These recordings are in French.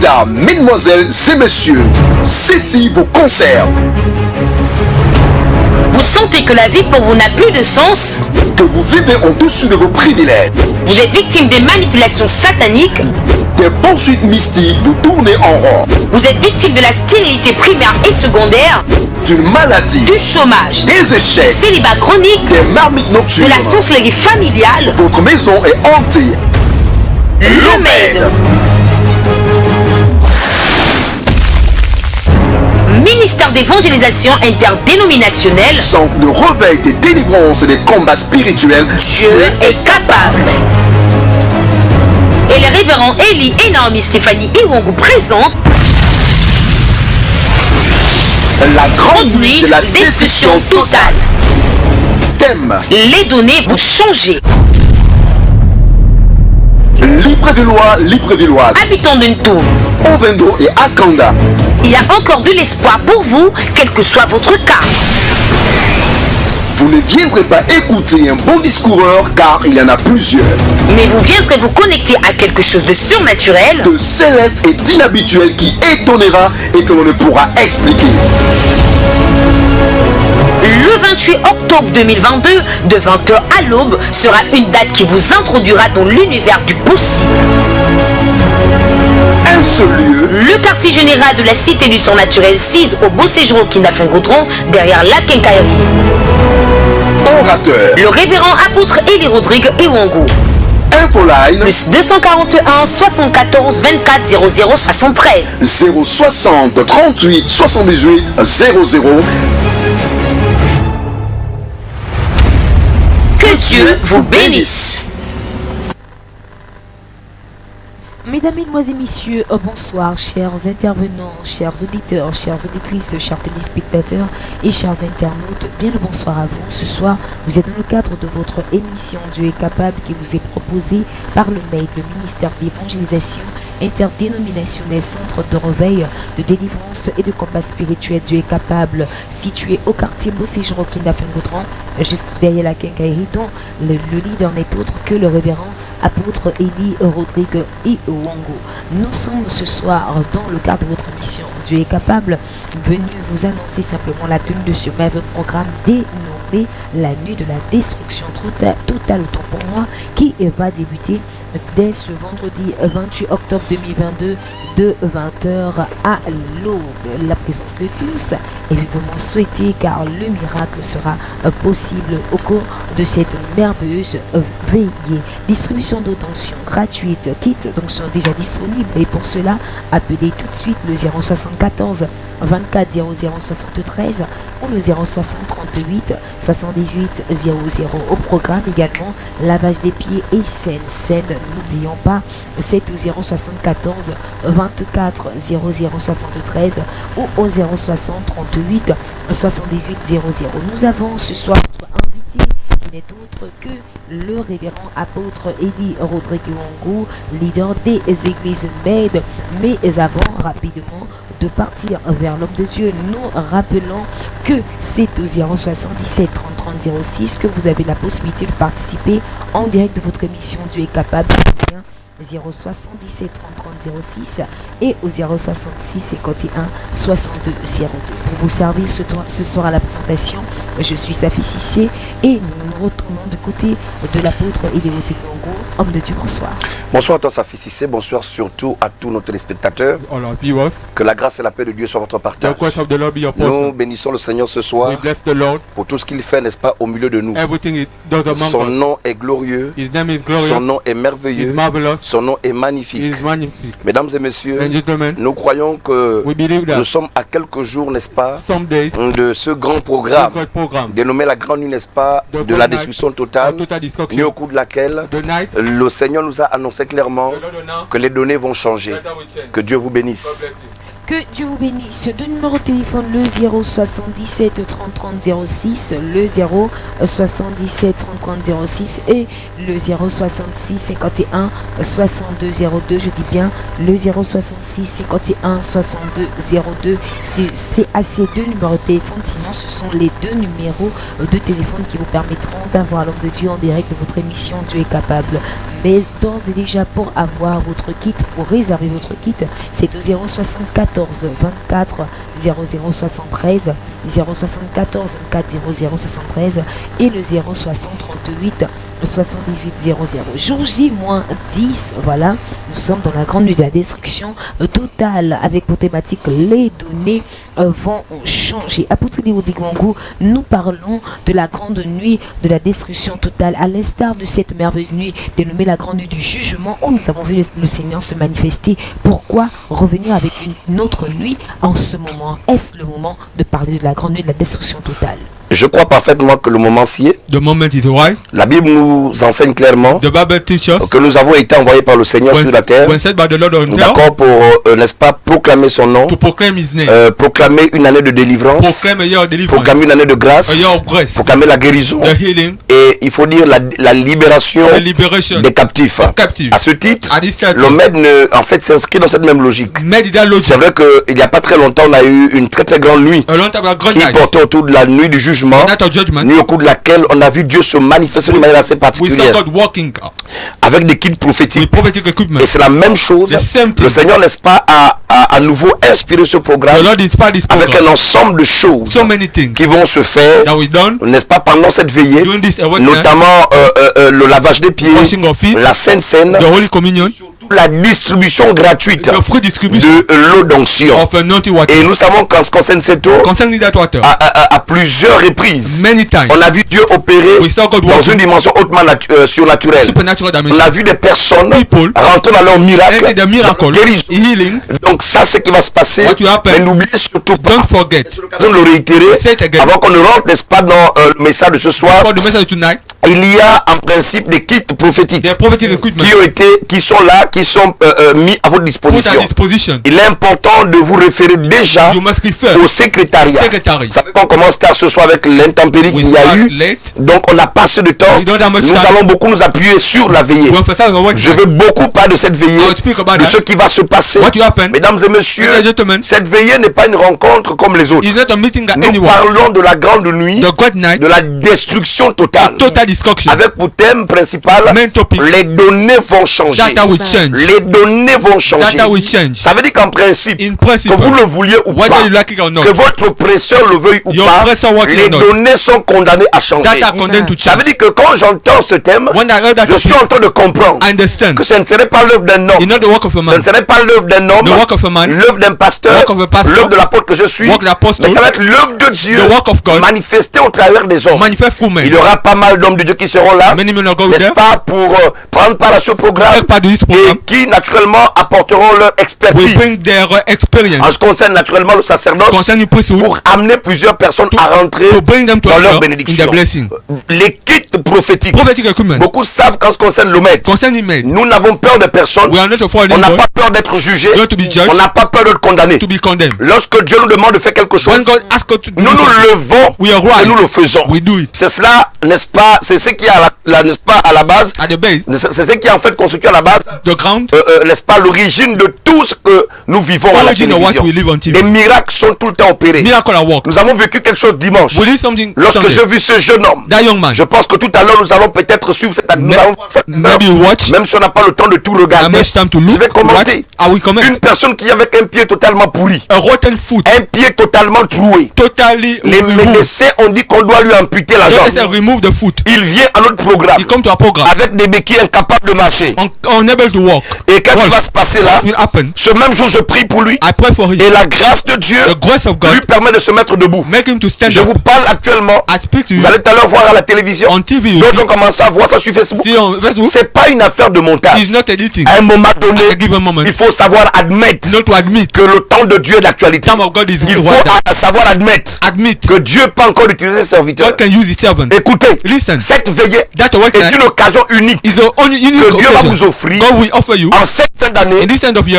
Mesdames, mesdemoiselles et messieurs, ceci vous concerne. Vous sentez que la vie pour vous n'a plus de sens? Que vous vivez au-dessus de vos privilèges. Vous êtes victime des manipulations sataniques. Des poursuites mystiques vous tournez en rond. Vous êtes victime de la stérilité primaire et secondaire. D'une maladie. Du chômage. Des échecs. Du célibat chronique. Des marmites nocturnes. De la sorcellerie familiale. Votre maison est hantée. L'Omède. Ministère d'évangélisation interdénominationnelle. Centre de réveil, des délivrances et des combats spirituels. Dieu est capable. Et les révérends Élie et Naomi Stéphanie Iwongu présentent la grande nuit de la destruction totale. Thème: les données vont changer. Libreville-Villoise, habitants de Ntoum, Ovendo et Akanda. Il y a encore de l'espoir pour vous, quel que soit votre cas. Vous ne viendrez pas écouter un bon discoureur car il y en a plusieurs. Mais vous viendrez vous connecter à quelque chose de surnaturel, de céleste et d'inhabituel qui étonnera et que l'on ne pourra expliquer. Le 28 octobre 2022, de 20h à l'aube, sera une date qui vous introduira dans l'univers du possible. Un seul lieu, le quartier général de la Cité du Surnaturel 6 au Beau Séjour au Kinafengoutron, derrière la Quincaillerie. Orateur, le révérend apôtre Élie Rodrigue Iwongu. Infoline plus 241 74 24 00 73 060 38 78 00. Que Dieu vous bénisse. Mesdames, Mesdemoiselles et Messieurs, bonsoir, chers intervenants, chers auditeurs, chères auditrices, chers téléspectateurs et chers internautes. Bien le bonsoir à vous. Ce soir, vous êtes dans le cadre de votre émission Dieu est capable qui vous est proposée par le MEID, le ministère d'évangélisation interdénominationnel, centre de réveil, de délivrance et de combat spirituel. Dieu est capable, situé au quartier Beau Séjour au Kinafengoutron, juste derrière la quincaillerie, dont le leader n'est autre que le révérend apôtre Élie Rodrigue Iwongu. Nous sommes ce soir dans le cadre de votre émission Dieu est capable, venu vous annoncer simplement la tenue de ce merveilleux programme dénommé la nuit de la destruction totale, autant pour moi, qui va débuter dès ce vendredi 28 octobre 2022 de 20h à l'aube. La présence de tous est vivement souhaitée car le miracle sera possible au cours de cette merveilleuse veillée. Distribution d'obtention gratuite, kits donc sont déjà disponibles et pour cela appelez tout de suite le 074 24 0073 ou le 060 38 78 00. Au programme également lavage des pieds et scène. N'oublions pas, c'est au 074 24 0073 ou au 060 38 78 00. Nous avons ce soir notre invité qui n'est autre que le révérend apôtre Élie Rodrigue Iwongu, leader des églises MEID. Mais avant rapidement de partir vers l'homme de Dieu, nous rappelons que c'est au 077 30 30 06 que vous avez la possibilité de participer en direct de votre émission Dieu est capable. 077 30 30 06 et au 066 51 62 02. Pour vous servir ce soir à la présentation, je suis Safi Sissé et nous retournons du côté de l'apôtre Élie Rodrigue Iwongu. Homme de Dieu, bonsoir. Bonsoir à toi Safi Sissé, bonsoir surtout à tous nos téléspectateurs. Que la grâce et la paix de Dieu soient votre partage. Nous bénissons le Seigneur ce soir pour tout ce qu'il fait, n'est-ce pas, au milieu de nous. Son nom est glorieux, son nom est merveilleux, son nom est magnifique. Mesdames et messieurs, nous croyons que nous sommes à quelques jours, n'est-ce pas, de ce grand programme dénommé la grande nuit, n'est-ce pas, de la destruction totale, nuit au cours de laquelle le Seigneur nous a annoncé clairement que les données vont changer. Que Dieu vous bénisse. Que Dieu vous bénisse. Deux numéros de téléphone, le 077 30 30 06, le 077 30 30 06 et le 066 51 62 02. Je dis bien le 066 51 62 02. C'est à ces deux numéros de téléphone, sinon ce sont les deux numéros de téléphone qui vous permettront d'avoir l'homme de Dieu en direct de votre émission Dieu est capable. Mais d'ores et déjà, pour avoir votre kit, pour réserver votre kit, c'est au 074 24 0073, 074 24 0073 et le 068 78 00. Jour J-10, voilà, nous sommes dans la grande nuit de la destruction totale avec pour thématique les données vont changer. À Poutrili Odigwangu, nous parlons de la grande nuit de la destruction totale, à l'instar de cette merveilleuse nuit dénommée la grande nuit du jugement où nous avons vu le Seigneur se manifester. Pourquoi revenir avec une autre nuit en ce moment? Est-ce le moment de parler de la grande nuit de la destruction totale? Je crois parfaitement que le moment s'y est. La Bible nous enseigne clairement que nous avons été envoyés par le Seigneur sur la terre, d'accord, pour, n'est-ce pas, proclamer son nom, proclamer une année de délivrance, proclamer une année de grâce, proclamer la guérison, et il faut dire la libération des captifs. À ce titre, le MED en fait s'inscrit dans cette même logique. C'est vrai qu'il n'y a pas très longtemps, on a eu une très très grande nuit qui portait autour de la nuit du jugement, nuit au cours de laquelle on a vu Dieu se manifester d'une manière assez particulière avec des kits prophétiques. Et c'est la même chose. Le Seigneur, n'est-ce pas, a à nouveau inspiré ce programme avec un ensemble de choses qui vont se faire, n'est-ce pas, pendant cette veillée, notamment le lavage des pieds, la Sainte Seine, la distribution gratuite de l'eau d'onction. Et nous savons qu'en ce qui concerne cette eau, à plusieurs reprises, on a vu Dieu opérer dans une dimension hautement surnaturelle. On a vu des personnes rentrer dans leur miracle, guérison. Donc ça, c'est ce qui va se passer. Mais n'oubliez surtout pas, c'est l'occasion de le réitérer avant qu'on ne rentre, n'est-ce pas, dans le message de ce soir. Il y a en principe des kits prophétiques qui sont là, qui sont mis à votre disposition. Il est important de vous référer déjà au secrétariat. Vous savez qu'on commence tard ce soir avec l'intempérie qu'il y a eu. Donc on n'a pas assez de temps. Nous allons beaucoup nous appuyer sur la veillée. Je veux beaucoup parler de cette veillée, de ce qui va se passer. Mesdames et messieurs, cette veillée n'est pas une rencontre comme les autres. Nous parlons de la grande nuit, de la destruction totale. Avec pour thème principal, les données vont changer. Les données vont changer. Ça veut dire qu'en principe, que vous le vouliez ou pas, que votre oppresseur le veuille ou pas, les données sont condamnées à changer. Ça veut dire que quand j'entends ce thème, je suis en train de comprendre que ce ne serait pas l'œuvre d'un homme, ce ne serait pas l'œuvre d'un homme, l'œuvre d'un pasteur, l'œuvre de l'apôtre que je suis, mais ça va être l'œuvre de Dieu manifestée au travers des hommes. Il y aura pas mal d'hommes de Dieu qui seront là, n'est-ce pas, pour prendre part à ce programme et qui naturellement apporteront leur expertise en ce qui concerne naturellement le sacerdoce pour amener plusieurs personnes à rentrer dans leur bénédiction. Les kits prophétiques, beaucoup savent qu'en ce qui concerne le maître, nous n'avons peur de personne, on n'a pas peur d'être jugé, on n'a pas peur d'être condamné. Lorsque Dieu nous demande de faire quelque chose, nous nous levons et nous le faisons. C'est cela, n'est-ce pas, c'est ce qui est n'est-ce pas, à la base, c'est ce qui est en fait constitué à la base, n'est-ce pas, l'origine de tout ce que nous vivons à la télévision. Les miracles sont tout le temps opérés. Nous avons vécu quelque chose dimanche. Lorsque j'ai vu ce jeune homme, je pense que tout à l'heure nous allons peut-être suivre cette même si on n'a pas le temps de tout regarder. Je vais commenter. Une personne qui avait un pied totalement pourri, un pied totalement troué. Les médecins ont dit qu'on doit lui amputer la jambe. Il vient à notre programme avec des béquilles incapables de marcher. Et qu'est-ce qui va se passer là? Ce même jour je prie pour lui et la grâce de Dieu lui permet de se mettre debout. Je vous parle actuellement. Vous allez tout à l'heure voir à la télévision. D'autres ont commencé à voir ça sur Facebook. C'est pas une affaire de montage. À un moment donné, il faut savoir admettre admettre que le temps de Dieu est d'actualité. Il faut savoir admettre que Dieu peut encore utiliser ses serviteurs. Écoutez, cette veillée est une occasion unique que Dieu va vous offrir en cette fin d'année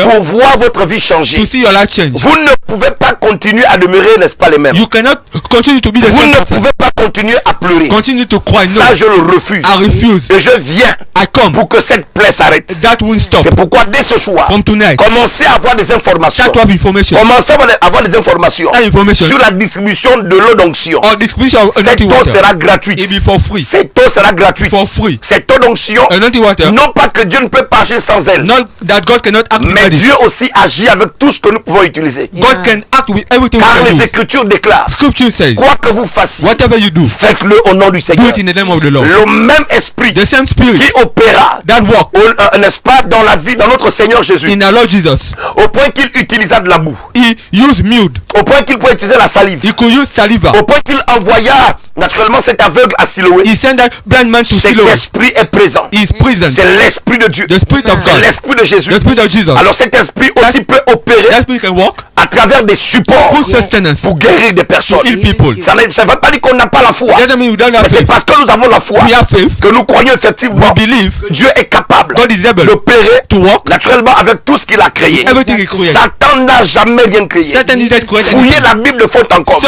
pour voir votre vie changer. Vous ne pouvez pas continuer à demeurer, n'est-ce pas, les mêmes. Vous ne pouvez pas continuer à pleurer. Ça, je le refuse. Et je viens pour que cette plaie s'arrête. C'est pourquoi dès ce soir, commencez à avoir des informations. Commencez à avoir des informations sur la distribution de l'eau d'onction. Cette eau sera gratuite. Cette eau sera gratuite. Cette eau d'onction, non pas que Dieu ne peut pas agir sans elle, mais Dieu aussi agit avec tout ce que nous pouvons utiliser. Car les Écritures déclarent, quoi que vous fassiez, faites-le au nom du Seigneur. Le même esprit qui opéra, n'est-ce pas, dans la vie, dans notre Seigneur Jésus, au point qu'il utilisa de la boue, au point qu'il pouvait utiliser la salive, au point qu'il envoya naturellement cet aveugle à Siloé. Cet esprit est présent. C'est l'esprit de Dieu. C'est l'esprit de Jésus. Alors cet esprit aussi peut opérer à travers des supports pour guérir des personnes. Ça ne veut pas dire qu'on n'a pas la foi, mais c'est parce que nous avons la foi que nous croyons effectivement Dieu est capable d'opérer naturellement avec tout ce qu'il a créé. Satan n'a jamais rien créé. Fouillez la Bible de faute en comble.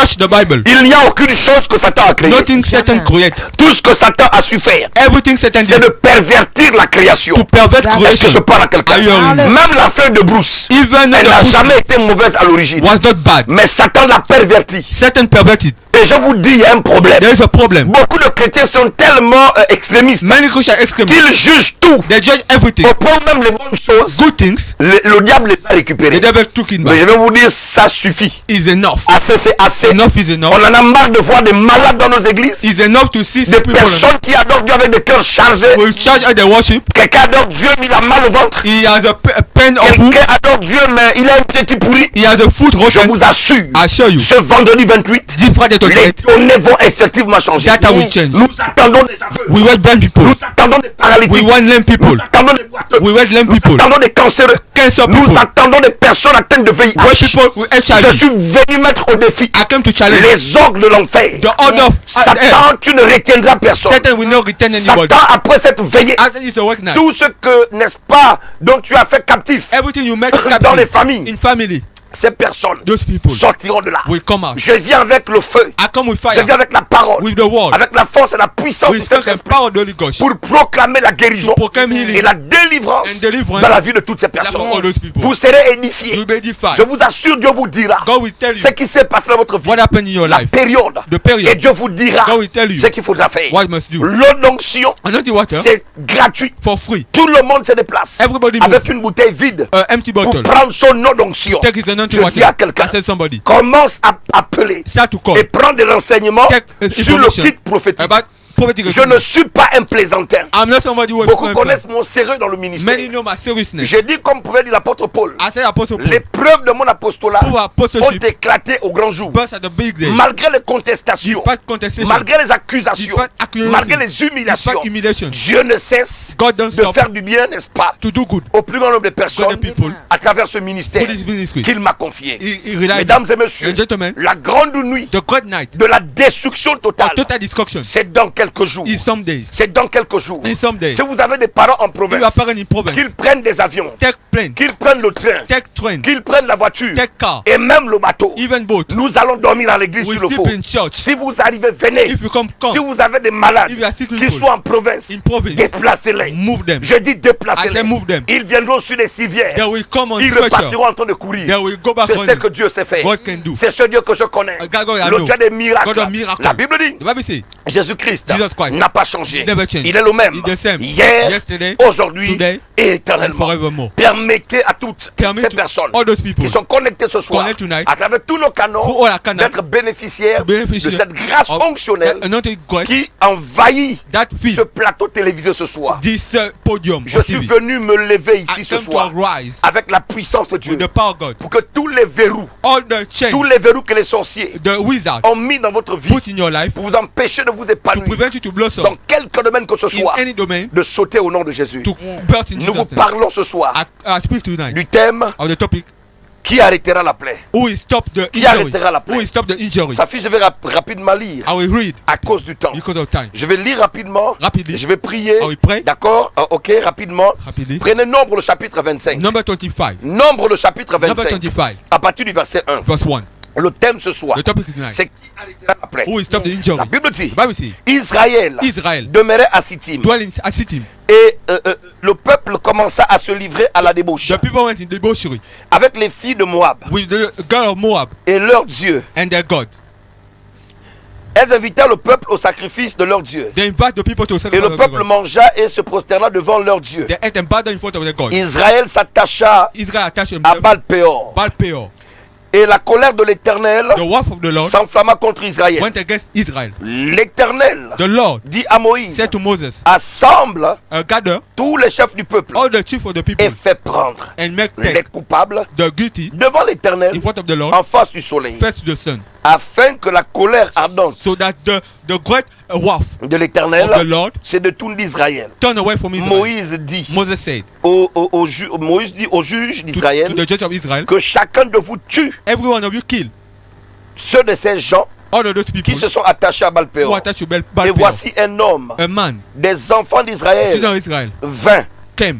Il n'y a aucune chose que Satan a créée. Tout ce que Satan a su faire, c'est de pervertir la création. Est-ce que je parle à quelqu'un? Même la feuille de brousse, elle n'a jamais été mauvaise à l'origine, mais Satan l'a pervertie. Et je vous dis, il y a un problème. Beaucoup de chrétiens sont tellement extrémistes qu'ils jugent tout. Au point même les bonnes choses, le diable les a récupérées. Mais je vais vous dire, ça suffit. Assez, c'est assez. On en a marre de voir des malades dans nos églises, des personnes qui adorent Dieu avec des cœurs chargés. Quelqu'un adore Dieu mais il a mal au ventre. Quelqu'un adore Dieu mais il a un pied qui pourrit. Je vous assure, ce vendredi 28, les données vont effectivement changer. Nous attendons des aveugles, nous attendons des paralytiques, nous attendons des boiteux, nous attendons des cancéreux, nous attendons des personnes atteintes de VIH. Je suis venu mettre au défi les orgues de l'enfer. Satan, tu ne retiendras personne. Satan, après cette veillée, tout ce que, n'est-ce pas, dont tu as fait captif dans les familles, ces personnes sortiront de là. Je viens avec le feu. Je viens avec la parole, avec la force et la puissance du Saint-Esprit pour proclamer la guérison et la délivrance dans la vie de toutes ces personnes. Vous serez édifiés. Je vous assure, Dieu vous dira ce qui s'est passé dans votre vie, la période, et Dieu vous dira ce qu'il faudra faire. L'eau d'onction, c'est gratuit. Tout le monde se déplace avec une bouteille vide pour prendre son eau d'onction. Je dis à quelqu'un, commence à appeler et prendre des renseignements sur le kit prophétique. Je ne suis pas un plaisantin. Beaucoup connaissent mon sérieux dans le ministère. J'ai dit, comme pouvait dire l'apôtre Paul, les preuves de mon apostolat ont éclaté au grand jour. Malgré les contestations, malgré les accusations, malgré les humiliations, Dieu ne cesse de faire du bien, n'est-ce pas, au plus grand nombre de personnes à travers ce ministère qu'il m'a confié. Mesdames et messieurs, la grande nuit de la destruction totale, c'est dans quelques jours. C'est dans quelques jours. Si vous avez des parents en province, qu'ils prennent des avions, qu'ils prennent le train, qu'ils prennent la voiture et même le bateau, nous allons dormir à l'église sur le faux. Si vous arrivez, venez. Si vous avez des malades qui sont en province, déplacez-les. Je dis déplacez-les. Ils viendront sur les civières. Ils repartiront en train de courir. C'est ce que Dieu sait faire. C'est ce Dieu que je connais. Le Dieu des miracles. La Bible dit, Jésus-Christ n'a pas changé. Il est le même hier, aujourd'hui et éternellement. Permettez à toutes ces personnes qui sont connectées ce soir à travers tous nos canaux d'être bénéficiaires de cette grâce onctionnelle qui envahit ce plateau télévisé ce soir. Je suis venu me lever ici ce soir avec la puissance de Dieu pour que tous les verrous que les sorciers ont mis dans votre vie pour vous empêcher de vous épanouir dans quelque domaine que ce soit, de sauter au nom de Jésus. Nous vous parlons ce soir du thème Qui arrêtera la plaie? Who will stop the Qui arrêtera la plaie? Who will stop the injury? Sa fille, je vais rapidement lire. I will read. À cause du temps. Because of time. Je vais lire rapidement. Rapidly. Je vais prier. I will pray. D'accord? Ok, rapidement. Rapidly. Prenez Nombre le chapitre 25. Number 25. Nombre le chapitre 25. Number 25. À partir du verset 1. Verse 1. Le thème ce soir, c'est qui arrêtera la plaie? Who will stop the injury? La Bible dit, Bible Israël demeurait à Sittim. Et le peuple commença à se livrer à la débauche. The people went in debauchery. Avec les filles de Moab. With the girl of Moab. Et leur Dieu. And their God. Elles invitèrent le peuple au sacrifice de leur Dieu. They invite the people to et le peuple mangea et se prosterna devant leur Dieu. They ate and bowed in front of their God. Israël s'attacha à Baal-Péor. Baal-Péor. Et la colère de l'Éternel s'enflamma contre Israël. L'Éternel dit à Moïse, assemble tous les chefs du peuple et fait prendre les coupables devant l'Éternel en face du soleil, afin que la colère ardente de l'Éternel se détourne d'Israël. Moïse dit aux juges d'Israël que chacun de vous tue ceux de ces gens qui se sont attachés à Baal-Péor. Et voici un homme des enfants d'Israël vint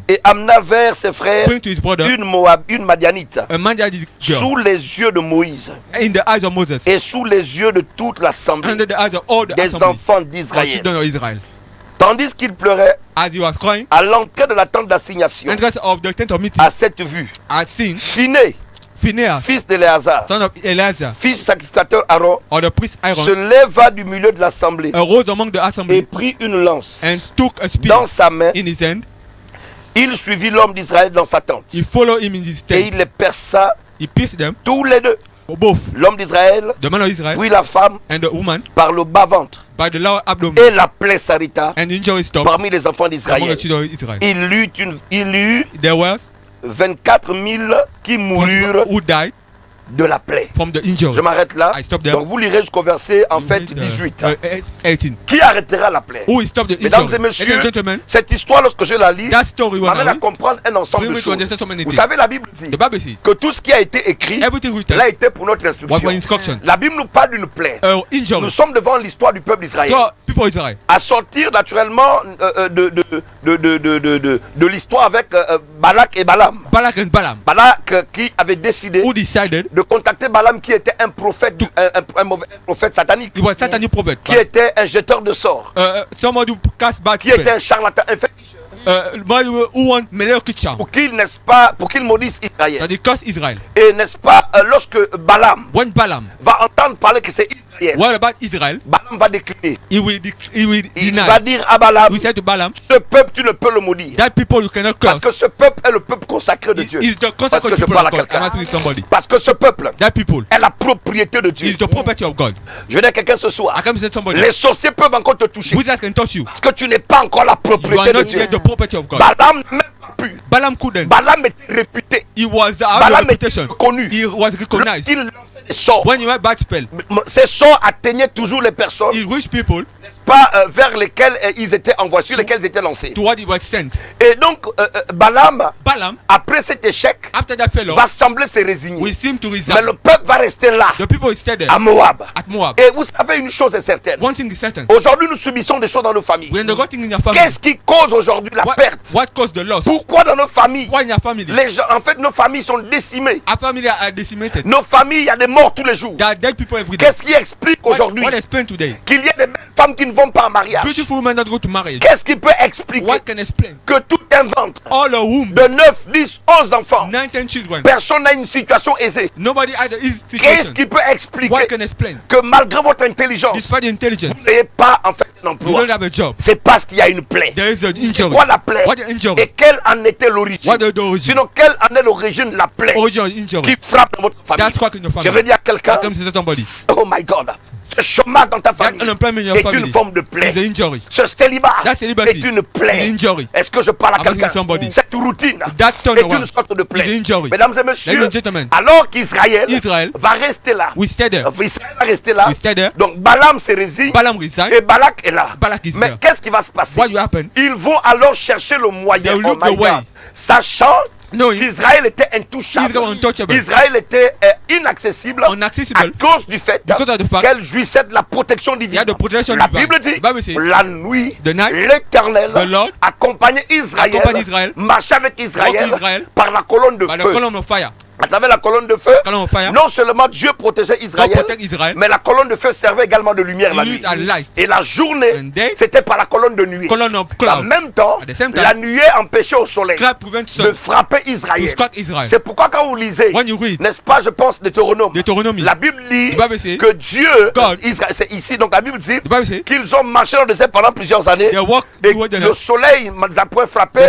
et amena vers ses frères une Madianite sous les yeux de Moïse et sous les yeux de toute l'assemblée des enfants d'Israël. Tandis qu'il pleurait à l'entrée de la tente d'assignation, à cette vue, Phinéas, fils d'Éléazar, fils du sacrificateur Aaron, se leva du milieu de l'assemblée et prit une lance dans sa main. Il suivit l'homme d'Israël dans sa tente et il les perça tous les deux. L'homme d'Israël puis la femme par le bas-ventre et la plaie s'arrêta parmi les enfants d'Israël. Il y eut 24 000 qui moururent de la plaie. Je m'arrête là. Donc vous lirez jusqu'au verset en fait 18. Qui arrêtera la plaie? Mesdames et messieurs, cette histoire lorsque je la lis m'amène à comprendre un ensemble de choses. Vous savez, la Bible dit que tout ce qui a été écrit l'a été pour notre instruction. La Bible nous parle d'une plaie. Nous sommes devant l'histoire du peuple d'Israël. À sortir naturellement de l'histoire avec Balak et Balaam. Balak qui avait décidé de contacter Balaam qui était un prophète, un mauvais prophète satanique, qui était un jeteur de sorts, qui était un charlatan, un féticheur, pour qu'il maudisse Israël. Et n'est-ce pas, lorsque Balaam va entendre parler que c'est Israël, Balaam va décliner. Il va dire à Balaam, ce peuple tu ne peux le maudire, parce que ce peuple est le peuple consacré de Dieu. Parce que je parle à quelqu'un. Parce que ce peuple est la propriété de Dieu. Je veux dire à quelqu'un ce soir, les sorciers peuvent encore te toucher parce que tu n'es pas encore la propriété de Dieu. Balaam n'a même pas pu. Balaam était réputé. Balaam était connu. Il lançait des sorts. Ces sorts atteignaient toujours les personnes, n'est-ce pas, vers lesquelles ils étaient envoyés, sur lesquelles ils étaient lancés. Et donc Balaam, après cet échec, va sembler se résigner. Mais le peuple va rester là, à Moab. Et vous savez, une chose est certaine. Aujourd'hui, nous subissons des choses dans nos familles. Qu'est-ce qui cause aujourd'hui la perte? Pourquoi dans nos familles, les gens, en fait, nos familles sont décimées. Nos familles, il y a des morts tous les jours. Qu'est-ce qui explique aujourd'hui qu'il y a des belles femmes qui ne vont pas en mariage? Qu'est-ce qui peut expliquer que tout un ventre de 9, 10, 11 enfants, personne n'a une situation aisée? Qu'est-ce qui peut expliquer que malgré votre intelligence, vous n'ayez pas en fait un emploi? C'est parce qu'il y a une plaie. C'est quoi la plaie? Et quelle en était l'origine? Sinon, quelle en est l'origine de la plaie qui frappe dans votre famille? Je veux dire à quelqu'un, oh my God, ce chômage dans ta famille est une forme de plaie. Ce célibat est une plaie. Est-ce que je parle à quelqu'un? Cette routine est une sorte de plaie. Mesdames et messieurs, alors qu'Israël va rester là, donc Balaam se résigne et Balak est là. Mais qu'est-ce qui va se passer? Ils vont alors chercher le moyen, sachant qu'Israël était intouchable. Israël était inaccessible à cause du fait qu'elle jouissait de la protection divine. La Bible dit, la nuit, l'Éternel accompagnait Israël, marchait avec Israël par la colonne de feu. À travers la colonne de feu, non seulement Dieu protégeait Israël, mais la colonne de feu servait également de lumière la nuit. Et la journée, c'était par la colonne de nuée. En même temps, la nuée empêchait au soleil de frapper Israël. C'est pourquoi quand vous lisez, n'est-ce pas, je pense, Deutéronome, la Bible dit que Dieu, c'est ici, donc la Bible dit qu'ils ont marché dans le désert pendant plusieurs années, et le soleil ne les a point frappés,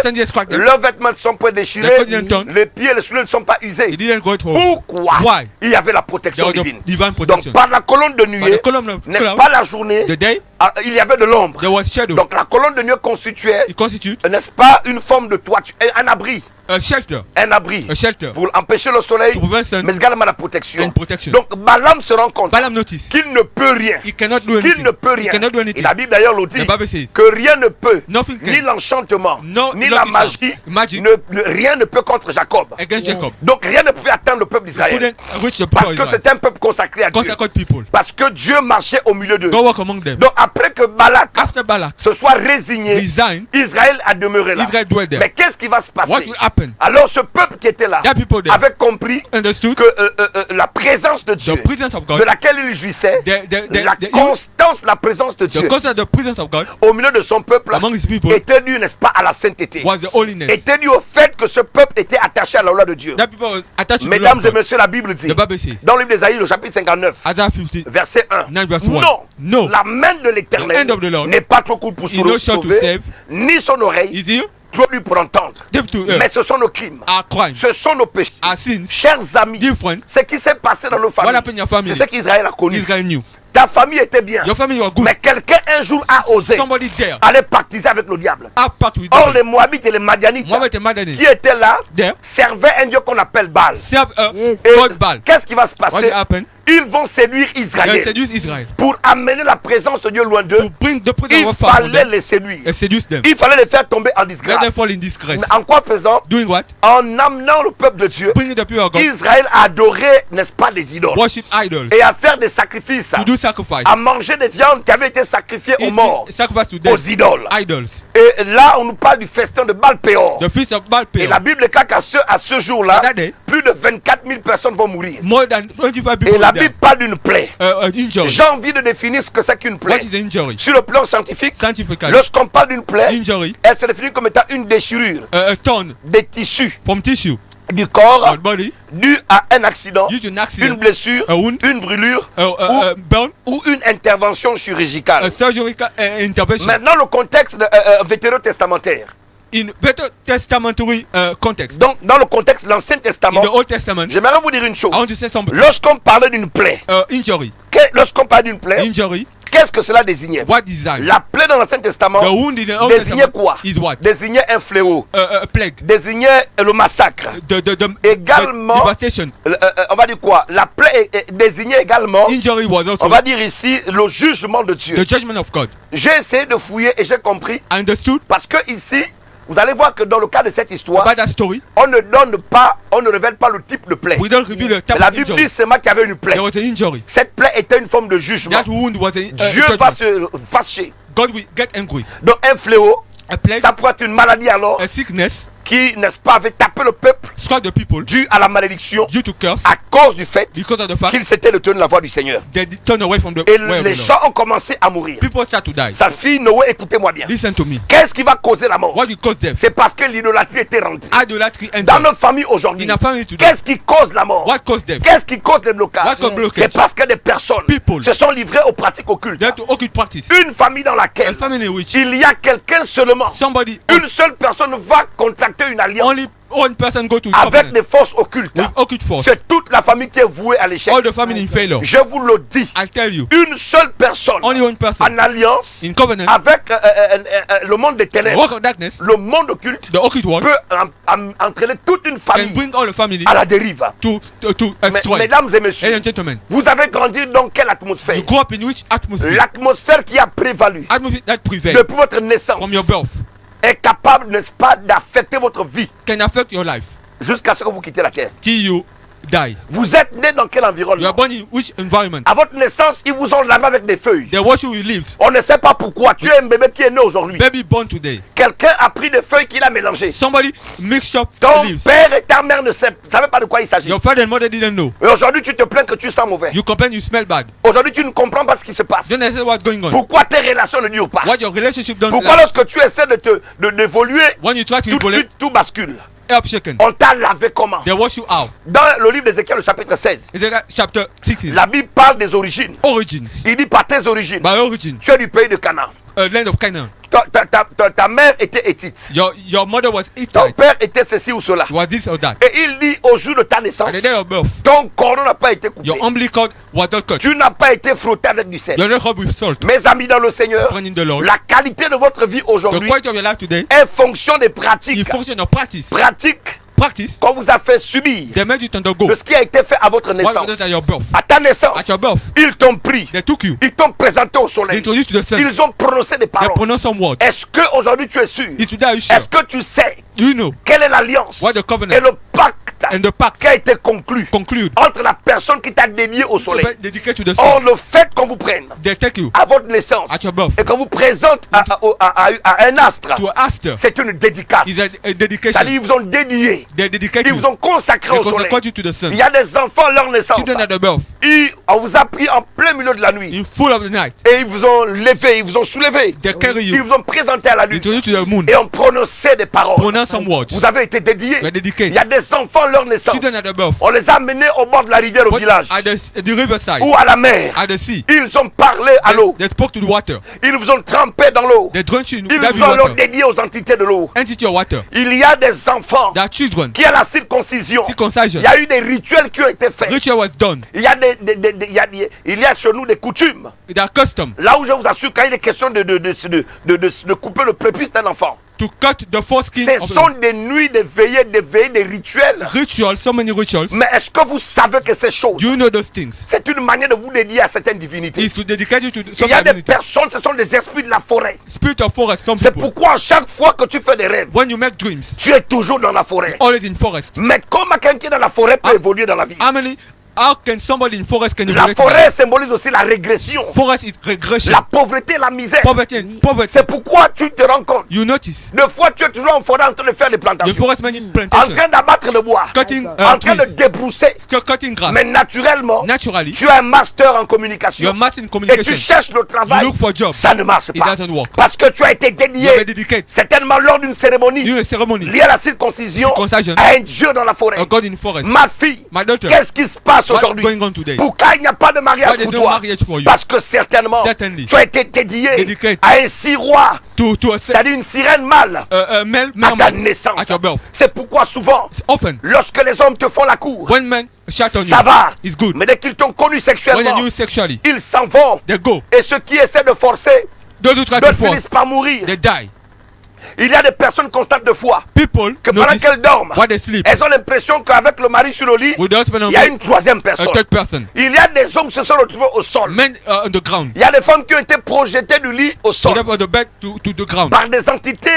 leurs vêtements ne sont pas déchirés, les pieds et les souliers ne sont pas usés. Pourquoi? Il y avait la protection divine. Donc par la colonne de nuée, n'est-ce pas, la journée, il y avait de l'ombre. Donc la colonne de nuée constituait, n'est-ce pas, une forme de toiture, un abri. Un abri pour empêcher le soleil, mais également la protection. Donc Balaam se rend compte qu'il ne peut rien. Qu'il ne peut rien. Et la Bible d'ailleurs le dit que rien ne peut, ni l'enchantement, ni la magie, rien ne peut contre Jacob. Donc rien ne pouvait atteindre le peuple d'Israël. Parce que c'était un peuple consacré à Dieu. Parce que Dieu marchait au milieu d'eux. Donc après que Balak se soit résigné, Israël a demeuré là. Mais qu'est-ce qui va se passer? Alors ce peuple qui était là avait compris que la présence de Dieu, de laquelle il jouissait, la constance, la présence de Dieu au milieu de son peuple était due, n'est-ce pas, à la sainteté, était due au fait que ce peuple était attaché à la loi de Dieu. Mesdames et messieurs, la Bible dit dans le livre d'Ésaïe, le chapitre 59, verset 1, non, la main de l'Éternel n'est pas trop courte pour sauver, ni son oreille trop lui pour entendre. Mais ce sont nos crimes, ce sont nos péchés. Chers amis, ce qui s'est passé dans nos familles, c'est ce qu'Israël a connu. Ta famille était bien, mais quelqu'un un jour a osé aller pactiser avec le diable. Or les Moabites et les Madianites qui étaient là servaient un Dieu qu'on appelle Baal. Et qu'est-ce qui va se passer? Ils vont séduire Israël pour amener la présence de Dieu loin d'eux. Il fallait les séduire. Il fallait les faire tomber en disgrâce. Mais en quoi faisant? En amenant le peuple de Dieu. Israël a adoré, n'est-ce pas, des idoles. Et à faire des sacrifices. À manger des viandes qui avaient été sacrifiées aux morts, aux idoles. Et là, on nous parle du festin de Baal Péor. Et la Bible déclare qu'à ce jour-là, plus de 24 000 personnes vont mourir. Et la Bible parle d'une plaie. J'ai envie de définir ce que c'est qu'une plaie. Sur le plan scientifique, lorsqu'on parle d'une plaie, elle se définit comme étant une déchirure des tissus du corps dû à un accident, une blessure, une brûlure ou une intervention chirurgicale. Maintenant, le contexte vétérotestamentaire. Donc, dans le contexte de l'Ancien Testament, j'aimerais vous dire une chose. Lorsqu'on parlait d'une plaie, qu'est-ce que cela désignait? La plaie dans l'Ancien Testament désignait quoi? Désignait un fléau, désignait le massacre. Également, on va dire quoi? La plaie désignait également, on va dire ici, le jugement de Dieu. J'ai essayé de fouiller et j'ai compris. Parce que ici, vous allez voir que dans le cas de cette histoire, on ne donne pas, on ne révèle pas le type de plaie. La Bible dit seulement qu'il y avait une plaie. Cette plaie était une forme de jugement. Dieu va se fâcher. Donc un fléau, ça pourrait être une maladie alors, qui, n'est-ce pas, avait tapé le peuple dû à la malédiction à cause du fait qu'ils s'étaient détournés de la voie du Seigneur. Et les gens ont commencé à mourir. Sa fille Noé, écoutez-moi bien. Qu'est-ce qui va causer la mort? C'est parce que l'idolâtrie était rentrée. Dans nos familles aujourd'hui, qu'est-ce qui cause la mort? Qu'est-ce qui cause les blocages? C'est parce que des personnes se sont livrées aux pratiques occultes. Une famille dans laquelle il y a quelqu'un seulement, une seule personne va contracter une alliance avec des forces occultes. C'est toute la famille qui est vouée à l'échec. Je vous le dis, une seule personne en alliance avec le monde des ténèbres, le monde occulte, peut entraîner toute une famille à la dérive. Mesdames et messieurs, vous avez grandi dans quelle atmosphère? L'atmosphère qui a prévalu depuis votre naissance est capable, n'est-ce pas, d'affecter votre vie. jusqu'à ce que vous quittez la terre. Till you die. Vous êtes né dans quel You are environnement? born in which environment? À votre naissance, ils vous ont lavé avec des feuilles. They wash you with leaves. On ne sait pas pourquoi. Tu es un bébé qui est né aujourd'hui. Baby born today. Quelqu'un a pris des feuilles qu'il a mélangées. Somebody mixed up Ton leaves. père et ta mère ne savaient pas de quoi il s'agit. Your father and mother didn't know. Et aujourd'hui, tu te plains que tu sens mauvais. You complain you smell bad. Aujourd'hui, tu ne comprends pas ce qui se passe. You don't understand what's going on. Pourquoi tes relations ne durent pas? What your relationship don't Pourquoi last. lorsque tu essaies d'évoluer, When you try to tout de evolve, suite, tout bascule? help shaken. On t'a lavé comment? They wash you out. Dans le livre d'Ézéchiel, le chapitre 16, Ezekiel chapter 16. la Bible parle des origines. Origins. Il dit par tes origines, By origin. tu es du pays de Canaan. Land of Canaan. Ta mère était hétite. Your mother was Ton Hittite. père était ceci ou cela. Was this or that. Et il dit au jour de ta naissance, At the day of birth, ton cordon n'a pas été coupé. your umbilical was not cut. Tu n'as pas été frotté avec du sel. You're not rubbed with salt. Mes amis dans le Seigneur, Friend in the Lord. la qualité de votre vie The aujourd'hui quality of your life today est fonction des is pratiques. function of practice. Pratiques Practice. qu'on vous a fait subir They made you to undergo. de ce qui a été fait à votre What was done naissance. at your birth. À ta naissance, At your birth. ils t'ont pris, They took you. ils t'ont présenté au They soleil, introduced you to the sun. ils ont prononcé des They paroles. pronounced some words. Est-ce que aujourd'hui tu es sûr? Is today are you sure? Est-ce que tu sais Do you know quelle est l'alliance what the covenant et le pacte and the pact qui a été conclu conclude? entre la personne qui t'a dédié au soleil? Dedicated to the Or, sun. le fait qu'on vous prenne They take you à votre naissance at your birth et qu'on vous présente à un astre, to Aster. c'est une dédicace. Is a dedication. C'est-à-dire ils vous ont dédié, They dedicate ils you. vous ont consacré They au soleil. consecrate you to the sun. Il y a des enfants à leur naissance. Children at the birth. On vous a pris en plein milieu de la nuit In full of the night. et ils vous ont levé, ils vous ont soulevé, They carry ils you. vous ont présenté à la lune Introduce you to the moon. et ont prononcé des paroles. Pronounce some words. Vous avez été dédié. You are dedicated. Il y a des enfants à leur naissance. Children at the birth. On les a menés au bord de la rivière au But village at the riverside. ou à la mer. At the sea. Ils ont parlé à l'eau. They spoke to the water. Ils vous ont trempé dans l'eau. They drank you in Ils that vous ont alors water. dédié aux entités de l'eau. Entity of water. Il y a des enfants Their children. qui à la circoncision. Circumcision. Il y a eu des rituels qui ont été faits. Ritual was done. Il y a il y a chez nous des coutumes. Their custom. Là où je vous assure, quand il est question de couper le prépuce d'un enfant, To cut the foreskin. ce sont des nuits, des veillées, des rituels. Rituals. So many rituals. Mais est-ce que vous savez que ces choses, You know those things. c'est une manière de vous dédier à certaines divinités? Is to dedicate you to Il some y a des community. personnes, ce sont des esprits de la forêt. Spirit of forest. Some C'est people. pourquoi chaque fois que tu fais des rêves, When you make dreams, tu es toujours dans la forêt. always in forest. Mais comment quelqu'un qui est dans la forêt peut évoluer dans la vie? How can somebody in forest can La evaluate forêt symbolise aussi la régression, Forest is regression. la pauvreté, la misère. Poverty. C'est pourquoi tu te rends compte. You notice. Des fois, tu es toujours en forêt en train de faire des The plantations, forest many en plantations. train d'abattre le bois, Cutting en train de trees. débrousser. Cutting grass. Mais naturellement, Naturally, tu as un master en communication you're master in et tu communication. cherches le travail. You look for a job. Ça ne marche It pas. doesn't work. Parce que tu as été You dédié, are dedicated. certainement lors d'une cérémonie You a ceremony. liée à la circoncision, Circumcision. à un Dieu dans la forêt. A God in forest. Ma fille, My daughter. qu'est-ce qui se passe What's aujourd'hui? going on today? Pourquoi il n'y a pas de mariage Why there's pour no toi? marriage for you? Parce que certainement, Certainly. tu as été dédié Dedicated. à un sirois, To a c'est-à-dire une sirène mâle, male à ta man naissance. at your birth. C'est pourquoi souvent, Often, lorsque les hommes te font la cour, when men shout on you, ça va. it's good. Mais dès qu'ils t'ont connu When sexuellement, they knew you sexually, ils s'en vont. they go. Et ceux qui essaient de forcer, Those who try to d'autres finissent force, par mourir. they die. Il y a des personnes constantes de foi People que pendant notice qu'elles dorment, while they sleep elles ont l'impression qu'avec le mari sur le lit, with the husband on il y a bed, une troisième a personne. third person. Il y a des hommes qui se sont retrouvés au sol. Men on the ground. Il y a des femmes qui ont été projetées du lit au So sol on the bed to the ground par des entités,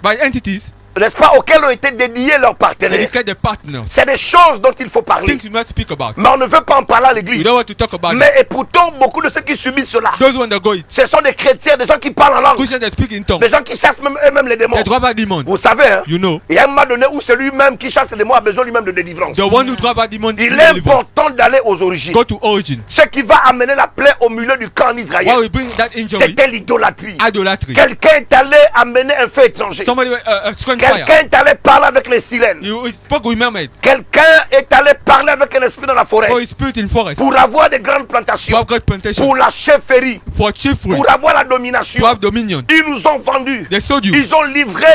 by entities n'est-ce pas, auxquelles ont été dédiés leurs partenaires. dedicate the partners. C'est des choses dont il faut parler. Things you must speak about. Mais on ne veut pas en parler à You l'église. don't want to talk about it. Mais et pourtant, beaucoup de ceux qui subissent cela, Those who undergo it, ce sont des chrétiens, des gens qui parlent en langue, Christians that speak in tongues, des gens qui chassent même eux-mêmes les démons. they drive out demons. Vous savez, hein, You know, il y a un moment donné où celui-même qui chasse les démons a besoin lui-même de délivrance. the one who drive out demons, Il est important d'aller aux origines. go to origin. Ce qui va amener la plaie au milieu du camp en Israël, Why we bring that injury? c'était l'idolâtrie. Idolatry. Quelqu'un est allé amener un feu étranger. Somebody strange fire. Quelqu'un est allé parler avec les sirènes. You spoke with mermaid. Quelqu'un est allé parler avec un esprit dans la forêt For his spirit in forest. pour avoir des grandes To plantations, have great plantation. pour la chefferie, For chiefry. pour avoir la To domination. have dominion. Ils nous ont vendus. They sold you. Ils ont livré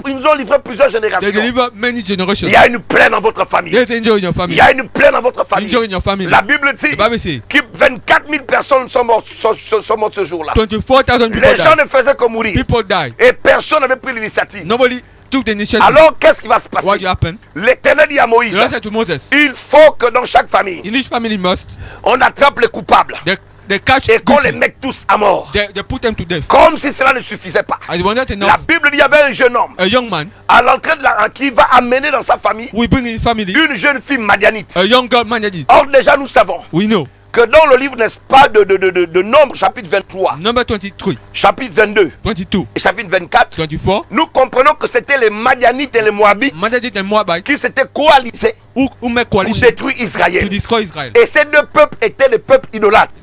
ils nous ont livré plusieurs They générations. deliver many generations. Il y a une plaie dans votre famille. There's injury in your Il family. y a une plaie dans votre famille. Injury in your family. La Bible dit The Bible says que 24 000 personnes sont mortes ce jour-là. 24,000 people Les gens died. ne faisaient que mourir. People died. Et personne n'avait pris l'initiative. Nobody took the initiative. Alors qu'est-ce qui va se What passer? happened? L'Éternel dit à Moïse, The Lord said to Moses, il faut que dans chaque famille, in each family must, on attrape les coupables. they et qu'on les mette tous à mort. They put them to death. Comme si cela ne suffisait pas. La Bible dit qu'il y avait un jeune homme à l'entrée qui va amener dans sa famille une jeune fille madianite. Or déjà nous savons que dans le livre, n'est-ce pas, de Nombre, chapitre 23, chapitre 22 et chapitre 24, nous comprenons que c'était les Madianites et les Moabites qui s'étaient coalisés pour détruire Israël. Et ces deux peuples étaient des peuples idolâtres.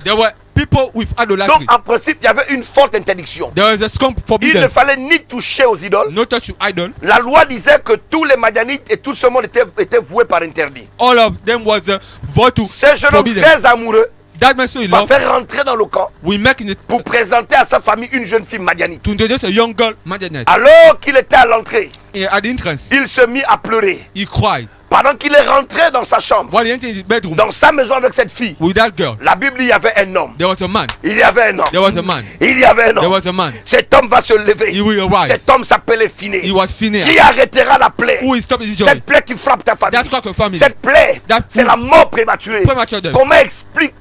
Donc en principe, il y avait une forte interdiction. Il ne fallait ni toucher aux idoles. La loi disait que tous les Madianites et tout ce monde étaient voués par interdit. Ce jeune homme très amoureux va faire rentrer dans le camp pour présenter à sa famille une jeune fille madianite. Alors qu'il était à l'entrée, il se mit à pleurer. Pendant qu'il est rentré dans sa chambre, dans sa maison avec cette fille, la Bible dit il y avait un homme. Il y avait un homme. Il y avait un homme. Cet homme va se lever. Cet homme s'appelait Phiné. Qui arrêtera la plaie? Cette plaie qui frappe ta famille. Cette plaie, c'est la mort prématurée. Comment expliquer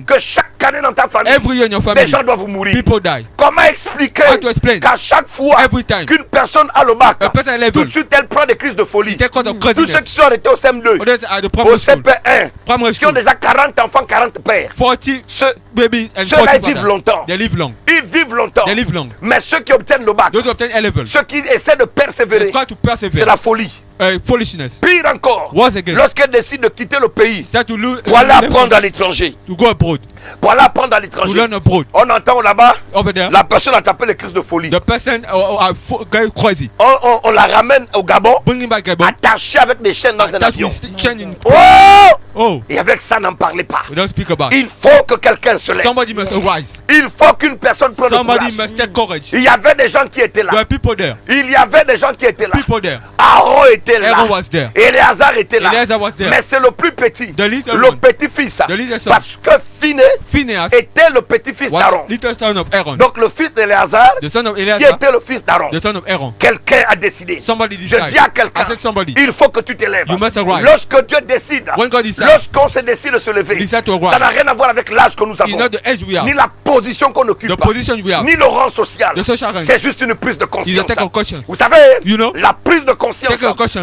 que chaque année dans ta famille, des gens doivent mourir? Comment expliquer qu'à chaque fois qu'une personne a le bac, tout de suite elle prend des crises de folie? Tous ceux qui sont arrêtés au CM2, au CP1, qui ont déjà 40 enfants, 40 pères, ceux-là ils vivent longtemps. Ils vivent longtemps. Mais ceux qui obtiennent le bac, ceux qui essaient de persévérer, c'est la folie. Pire encore, lorsqu'elle décide de quitter le pays pour aller apprendre à l'étranger, pour aller apprendre à l'étranger, on entend là-bas, la personne a tapé les crises de folie. On la ramène au Gabon, attachée avec des chaînes dans un avion. Et avec ça, n'en parlez pas. Il faut que quelqu'un se lève. Il faut qu'une personne prenne le courage. Il y avait des gens qui étaient là. Il y avait des gens qui étaient là. Aaron était là. Éléazar était là. Mais c'est le plus petit, le petit-fils. Parce que Phinéas était le petit-fils d'Aaron. Donc le fils d'Éléazar, qui était le fils d'Aaron. Quelqu'un a décidé. Je dis à quelqu'un, il faut que tu te lèves. Lorsque Dieu décide, lorsqu'on se décide de se lever, ça n'a rien à voir avec l'âge que nous avons, ni la position qu'on occupe, ni le rang social. C'est juste une prise de conscience. Vous savez, la prise de conscience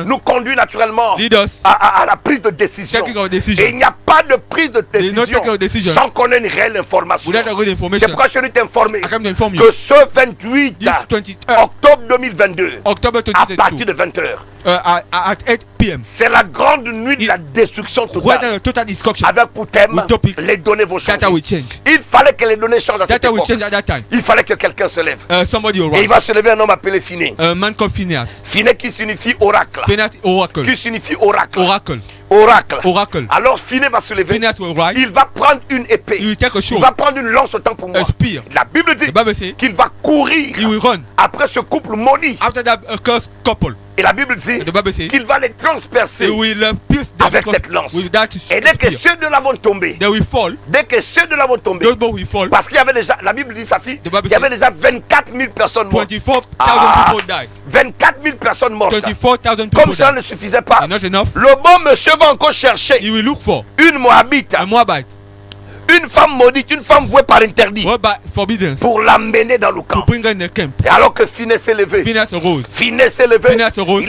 nous conduit naturellement à la prise de décision. Et il n'y a pas de prise de décision sans qu'on ait une réelle information. C'est pourquoi je suis t'informer que ce 28 octobre 2022, à partir de 20h, c'est la grande nuit de la destruction totale. Avec pour thème, les données vont changer. Il fallait que les données changent à cette époque. Il fallait que quelqu'un se lève. Et il va se lever un homme appelé Phiné. Phiné qui signifie oracle. Qui signifie oracle. Alors Phiné va se lever. Il va prendre une épée. Il va prendre une lance autant pour moi. La Bible dit qu'il va courir après ce couple maudit. Et la Bible dit qu'il va les transpercer avec cette lance. Et dès que ceux de là vont tomber, parce qu'il y avait déjà, la Bible dit, sa fille, il y avait déjà 24 000 personnes mortes. 24 000 personnes mortes. Comme ça ne suffisait pas, le bon monsieur va encore chercher une Moabite. Une femme maudite, une femme vouée par interdit, pour l'amener dans le camp. Et alors que Phiné s'est levé, il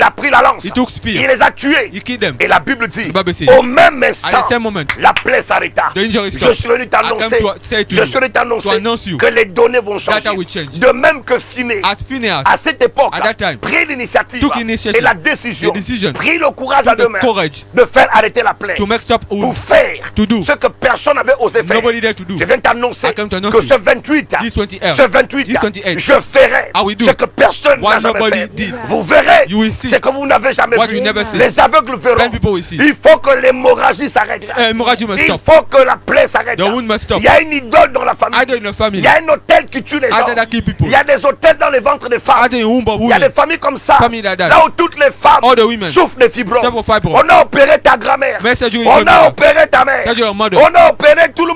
a pris la lance, il les a tués. Et la Bible dit, au même instant, la plaie s'arrêta. Je suis venu t'annoncer que les données vont changer. De même que Phiné, à cette époque, prit l'initiative et la décision, prit le courage à deux mains de faire arrêter la plaie, pour faire ce que personne n'avait osé faire. Je viens t'annoncer que ce 28, je ferai ce que personne n'a jamais fait. Vous verrez ce que vous n'avez jamais vu. Les aveugles verront. Il faut que l'hémorragie s'arrête. Il faut que la plaie s'arrête. Il y a une idole dans la famille. Il y a un hôtel qui tue les gens. Il y a des hôtels dans les ventres des femmes. Il y a des familles comme ça, là où toutes les femmes souffrent de fibromes. On a opéré ta grand-mère. On a opéré ta mère. On a opéré tout le monde.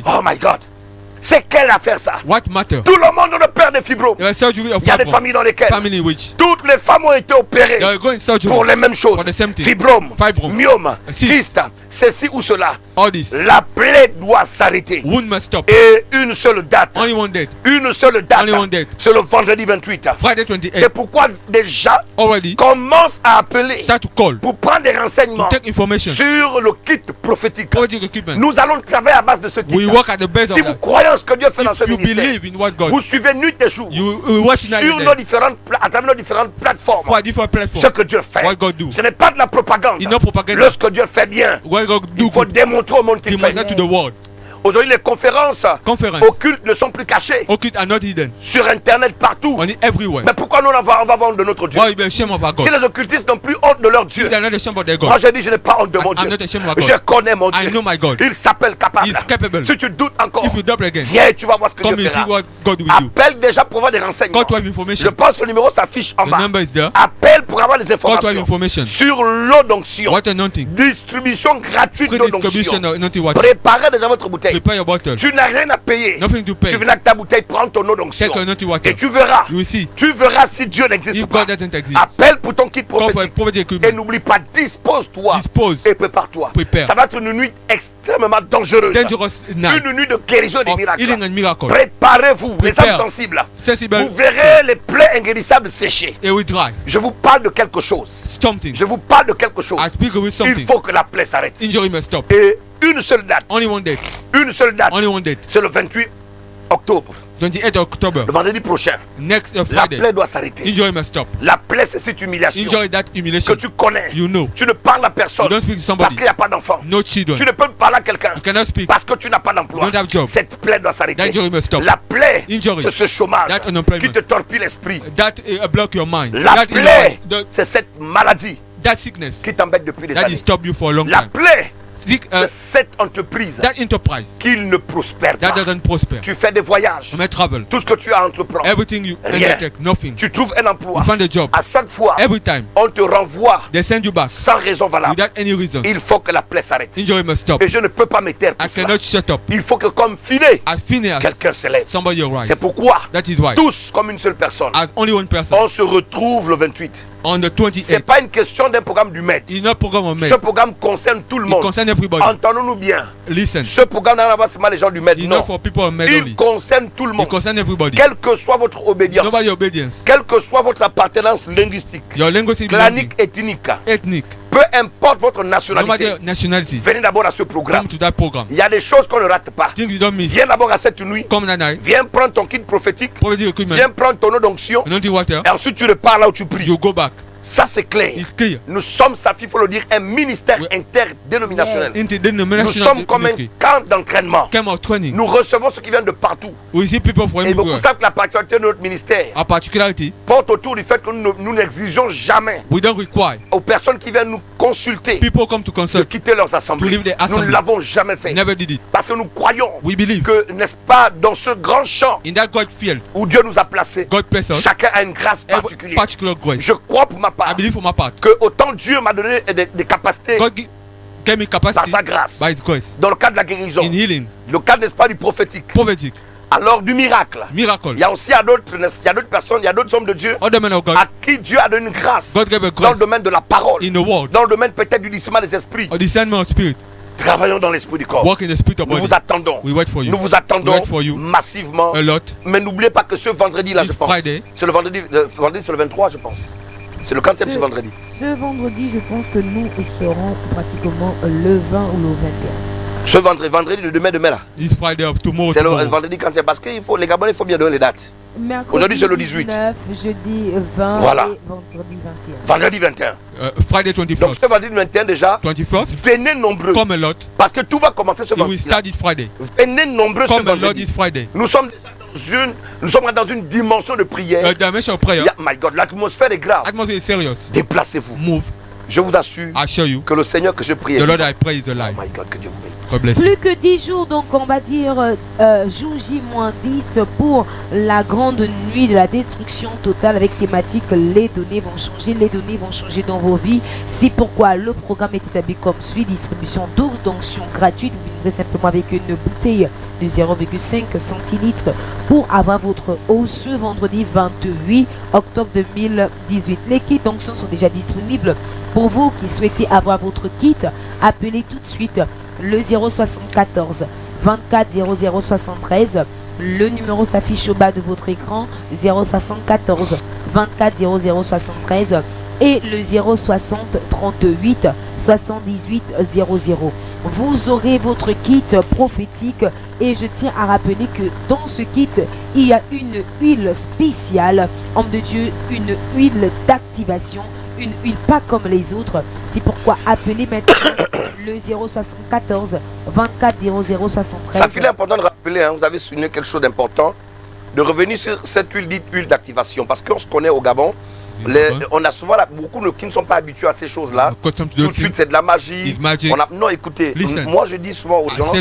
Oh my God. C'est quelle affaire ça? What matter? Tout le monde ne perd des fibromes. Il y a des familles dans lesquelles toutes les femmes ont été opérées pour les mêmes choses. Fibromes, myome, kyste, ceci ou cela. La plaie doit s'arrêter. Et une seule date. Une seule date. C'est le vendredi 28. C'est pourquoi des gens commencent à appeler pour prendre des renseignements sur le kit prophétique. Nous allons travailler à base de ce kit. Si vous croyez en ce que Dieu fait dans ce ministère, vous suivez nuit et jour sur nos différentes, à travers nos différentes plateformes ce que Dieu fait. Ce n'est pas de la propagande. Lorsque Dieu fait bien, il faut démontrer au monde qu'il fait. Aujourd'hui, les conférences occultes ne sont plus cachées. Sur internet, partout. Mais pourquoi nous on va vendre de notre Dieu? Si les occultistes n'ont plus honte de leur Dieu, moi j'ai dit je n'ai pas honte de mon Dieu. Je connais mon Dieu. Il s'appelle capable. Si tu doutes encore, viens et tu vas voir ce que Dieu fera. Appelle déjà pour avoir des renseignements. Je pense que le numéro s'affiche en bas. Appelle pour avoir des informations sur l'eau d'onction. Distribution gratuite d'eau d'onction. Préparez déjà votre bouteille. Tu n'as rien à payer. Tu viens avec ta bouteille, prends ton eau d'onction et tu verras. Tu verras si Dieu n'existe pas. Appelle pour ton kit prophétique. Et n'oublie pas, dispose-toi et prépare-toi. Ça va être une nuit extrêmement dangereuse. Une nuit de guérison et de miracles. Préparez-vous, les âmes sensibles. Vous verrez les plaies inguérissables sécher. Je vous parle de quelque chose. Je vous parle de quelque chose. Il faut que la plaie s'arrête. Et une seule date. Une seule date. C'est le 28 octobre. Le vendredi prochain. La plaie doit s'arrêter. La plaie, c'est cette humiliation que tu connais. Tu ne parles à personne parce qu'il n'y a pas d'enfant. Tu ne peux pas parler à quelqu'un parce que tu n'as pas d'emploi. Cette plaie doit s'arrêter. La plaie, c'est ce chômage qui te torpille l'esprit. La plaie, c'est cette maladie qui t'embête depuis des années. La plaie, c'est cette entreprise qui ne prospère pas. Tu fais des voyages. Tout ce que tu as à entreprendre, rien. Tu trouves un emploi. À chaque fois, on te renvoie sans raison valable. Il faut que la plaie s'arrête. Et je ne peux pas me taire pour cela. Il faut que comme finé, quelqu'un se lève. C'est pourquoi tous comme une seule personne, on se retrouve le 28. Ce n'est pas une question d'un programme du maître. Ce programme concerne tout le monde. Entendons-nous bien. Ce programme n'a pas seulement les gens du maître. Non. Il concerne tout le monde. Quelle que soit votre obédience, quelle que soit votre appartenance linguistique, clanique, ethnique, peu importe votre nationalité, venez d'abord à ce programme. Il y a des choses qu'on ne rate pas. Viens d'abord à cette nuit. Viens prendre ton kit prophétique. Viens prendre ton eau d'onction. Et ensuite tu repars là où tu pries. Ça c'est clair. Nous sommes, ça il faut le dire, un ministère interdénominationnel. Nous sommes comme un camp d'entraînement. Nous recevons ceux qui viennent de partout. Et beaucoup savent que la particularité de notre ministère porte autour du fait que nous n'exigeons jamais aux personnes qui viennent nous consulter de quitter leurs assemblées. Nous ne l'avons jamais fait. Parce que nous croyons que, n'est-ce pas, dans ce grand champ où Dieu nous a placés, chacun a une grâce particulière. Je crois pour ma part que autant Dieu m'a donné des capacités par sa grâce, dans le cadre de la guérison, le cadre, n'est-ce pas, du prophétique, alors du miracle. Il y a aussi d'autres personnes, il y a d'autres hommes de Dieu à qui Dieu a donné une grâce dans le domaine de la parole, dans le domaine peut-être du discernement des esprits. Travaillons dans l'esprit du corps. Nous vous attendons. Nous vous attendons massivement. Mais n'oubliez pas que ce vendredi-là, je pense, c'est le vendredi, c'est le 23, je pense. C'est le 40e, ce vendredi. Ce vendredi, je pense que nous serons pratiquement le 20 ou le 21. Ce vendredi de demain là. C'est le vendredi 40e. Parce que les Gabonais, il faut bien donner les dates. Aujourd'hui, c'est le 18. 19, jeudi 20 voilà. Et vendredi 21. Vendredi 21. Friday 21st. Donc ce vendredi 21 déjà, 21st. Venez nombreux. Come a lot. Parce que tout va commencer ce vendredi. Venez nombreux ce vendredi. Nous sommes dans une dimension de prière. My God, l'atmosphère est grave. Déplacez-vous. Move. Je vous assure que le Seigneur que je prie est the Lord I pray is alive. Oh my God, que Dieu vous bénisse. Plus que 10 jours, donc on va dire jour J-10 pour la grande nuit de la destruction totale avec thématique les données vont changer dans vos vies. C'est pourquoi le programme est établi comme suit: distribution d'eau d'onction gratuite. Vous viendrez simplement avec une bouteille de 0,5 centilitres pour avoir votre eau ce vendredi 28 octobre 2018. Les kits d'onction sont déjà disponibles. Pour vous qui souhaitez avoir votre kit, appelez tout de suite le 074 24 0073. Le numéro s'affiche au bas de votre écran, 074 24 0073 et le 060 38 78 00. Vous aurez votre kit prophétique et je tiens à rappeler que dans ce kit, il y a une huile spéciale, homme de Dieu, une huile d'activation, une huile pas comme les autres. C'est pourquoi appelez maintenant le 074 24 0073. Ça fait important de rappeler, hein, vous avez souligné quelque chose d'important, de revenir sur cette huile dite huile d'activation, parce qu'on se connaît au Gabon. On a souvent beaucoup qui ne sont pas habitués à ces choses-là. Tout de suite, c'est de la magie. Non, écoutez, moi je dis souvent aux gens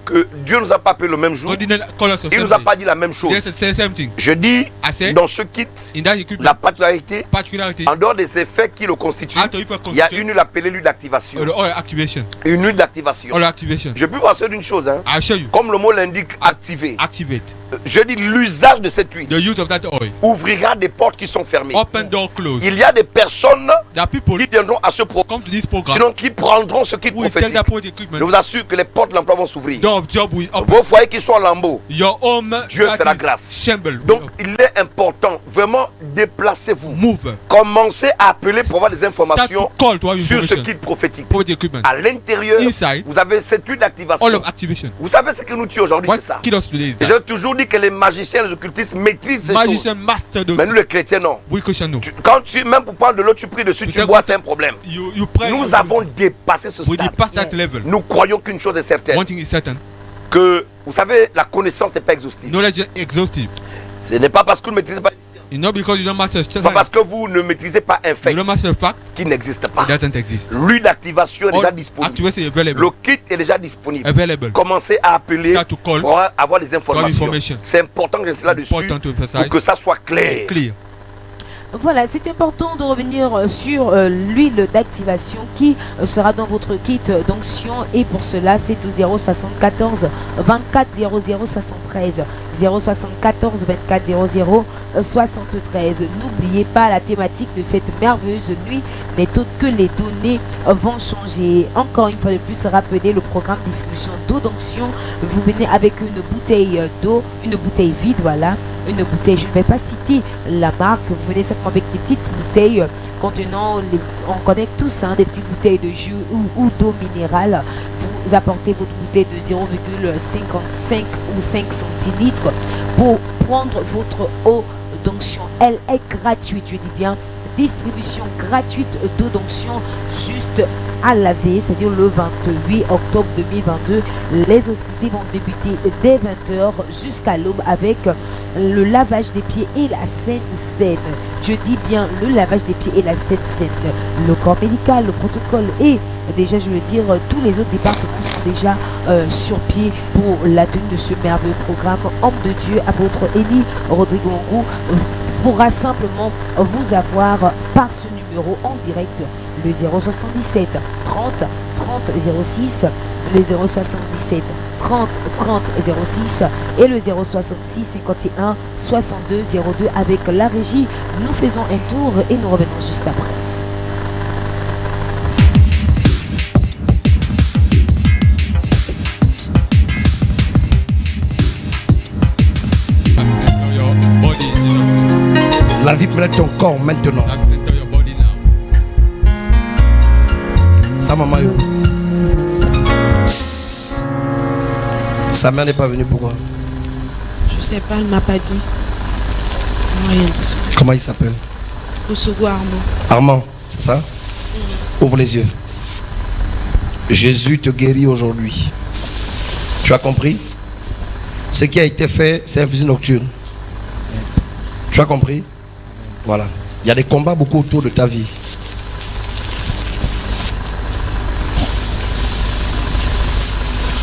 que Dieu ne nous a pas appelé le même jour. Il ne nous a pas dit la même chose. Je dis, dans ce kit, la particularité, en dehors des effets qui le constituent, il y a une huile appelée l'huile d'activation. Une huile d'activation. Je peux vous rassurer d'une chose, hein, comme le mot l'indique, activer. Je dis l'usage de cette huile ouvrira des portes qui sont fermées. Il y a des personnes qui viendront à ce programme, sinon qui prendront ce kit prophétique. Je vous assure que les portes de l'emploi vont s'ouvrir. Vos foyers qui sont en lambeaux, Dieu fait la grâce. Donc il est important, vraiment déplacez-vous. Commencez à appeler pour avoir des informations sur ce kit prophétique. À l'intérieur, vous avez cette huile d'activation. Vous savez ce que nous tue aujourd'hui, c'est ça. Et j'ai toujours dit que les magiciens, les occultistes maîtrisent ces choses. Mais nous les chrétiens, non. Quand tu, même pour prendre de l'eau, tu pries dessus, tu bois, c'est un problème. Nous avons dépassé ce stade. Nous croyons qu'une chose est certaine. Que, vous savez, la connaissance n'est pas exhaustive. Ce n'est pas parce que vous ne maîtrisez pas. C'est pas parce que vous ne maîtrisez pas un fait qui n'existe pas. L'huile d'activation est déjà disponible. Le kit est déjà disponible. Commencez à appeler pour avoir des informations. C'est important que je sois là-dessus pour que ça soit clair. Voilà, c'est important de revenir sur l'huile d'activation qui sera dans votre kit d'onction et pour cela c'est au 074 24 0073 074 24 0073. N'oubliez pas, la thématique de cette merveilleuse nuit n'est autre que les données vont changer. Encore une fois de plus, rappelez le programme discussion d'eau d'onction. Vous venez avec une bouteille d'eau, une bouteille vide, voilà. Une bouteille, je ne vais pas citer la marque, vous venez simplement avec des petites bouteilles contenant, on connaît tous, hein, des petites bouteilles de jus ou d'eau minérale. Vous apportez votre bouteille de 0,55 ou 5 centilitres pour prendre votre eau d'onction. Elle est gratuite, je dis bien, distribution gratuite d'eau d'onction juste à laver, c'est-à-dire le 28 octobre 2022. Les hostilités vont débuter dès 20h jusqu'à l'aube avec le lavage des pieds et la Sainte Seine. Je dis bien le lavage des pieds et la Sainte Seine. Le corps médical, le protocole et déjà, je veux dire, tous les autres départements sont déjà sur pied pour la tenue de ce merveilleux programme. Homme de Dieu, apôtre Élie Rodrigo Ngou pourra simplement vous avoir par ce numéro en direct, le 077 30 30 06, le 077 30 30 06 et le 066 51 62 02 avec la régie. Nous faisons un tour et nous revenons juste après. La vie pleine ton corps maintenant. Sa maman, sa mère n'est pas venue, pourquoi? Je sais pas, elle m'a pas dit. Rien de ça. Comment il s'appelle? Ousougou Armand. Armand, c'est ça? Ouvre les yeux. Jésus te guérit aujourd'hui. Tu as compris? Ce qui a été fait, c'est un fusil nocturne. Tu as compris? Voilà. Il y a des combats beaucoup autour de ta vie.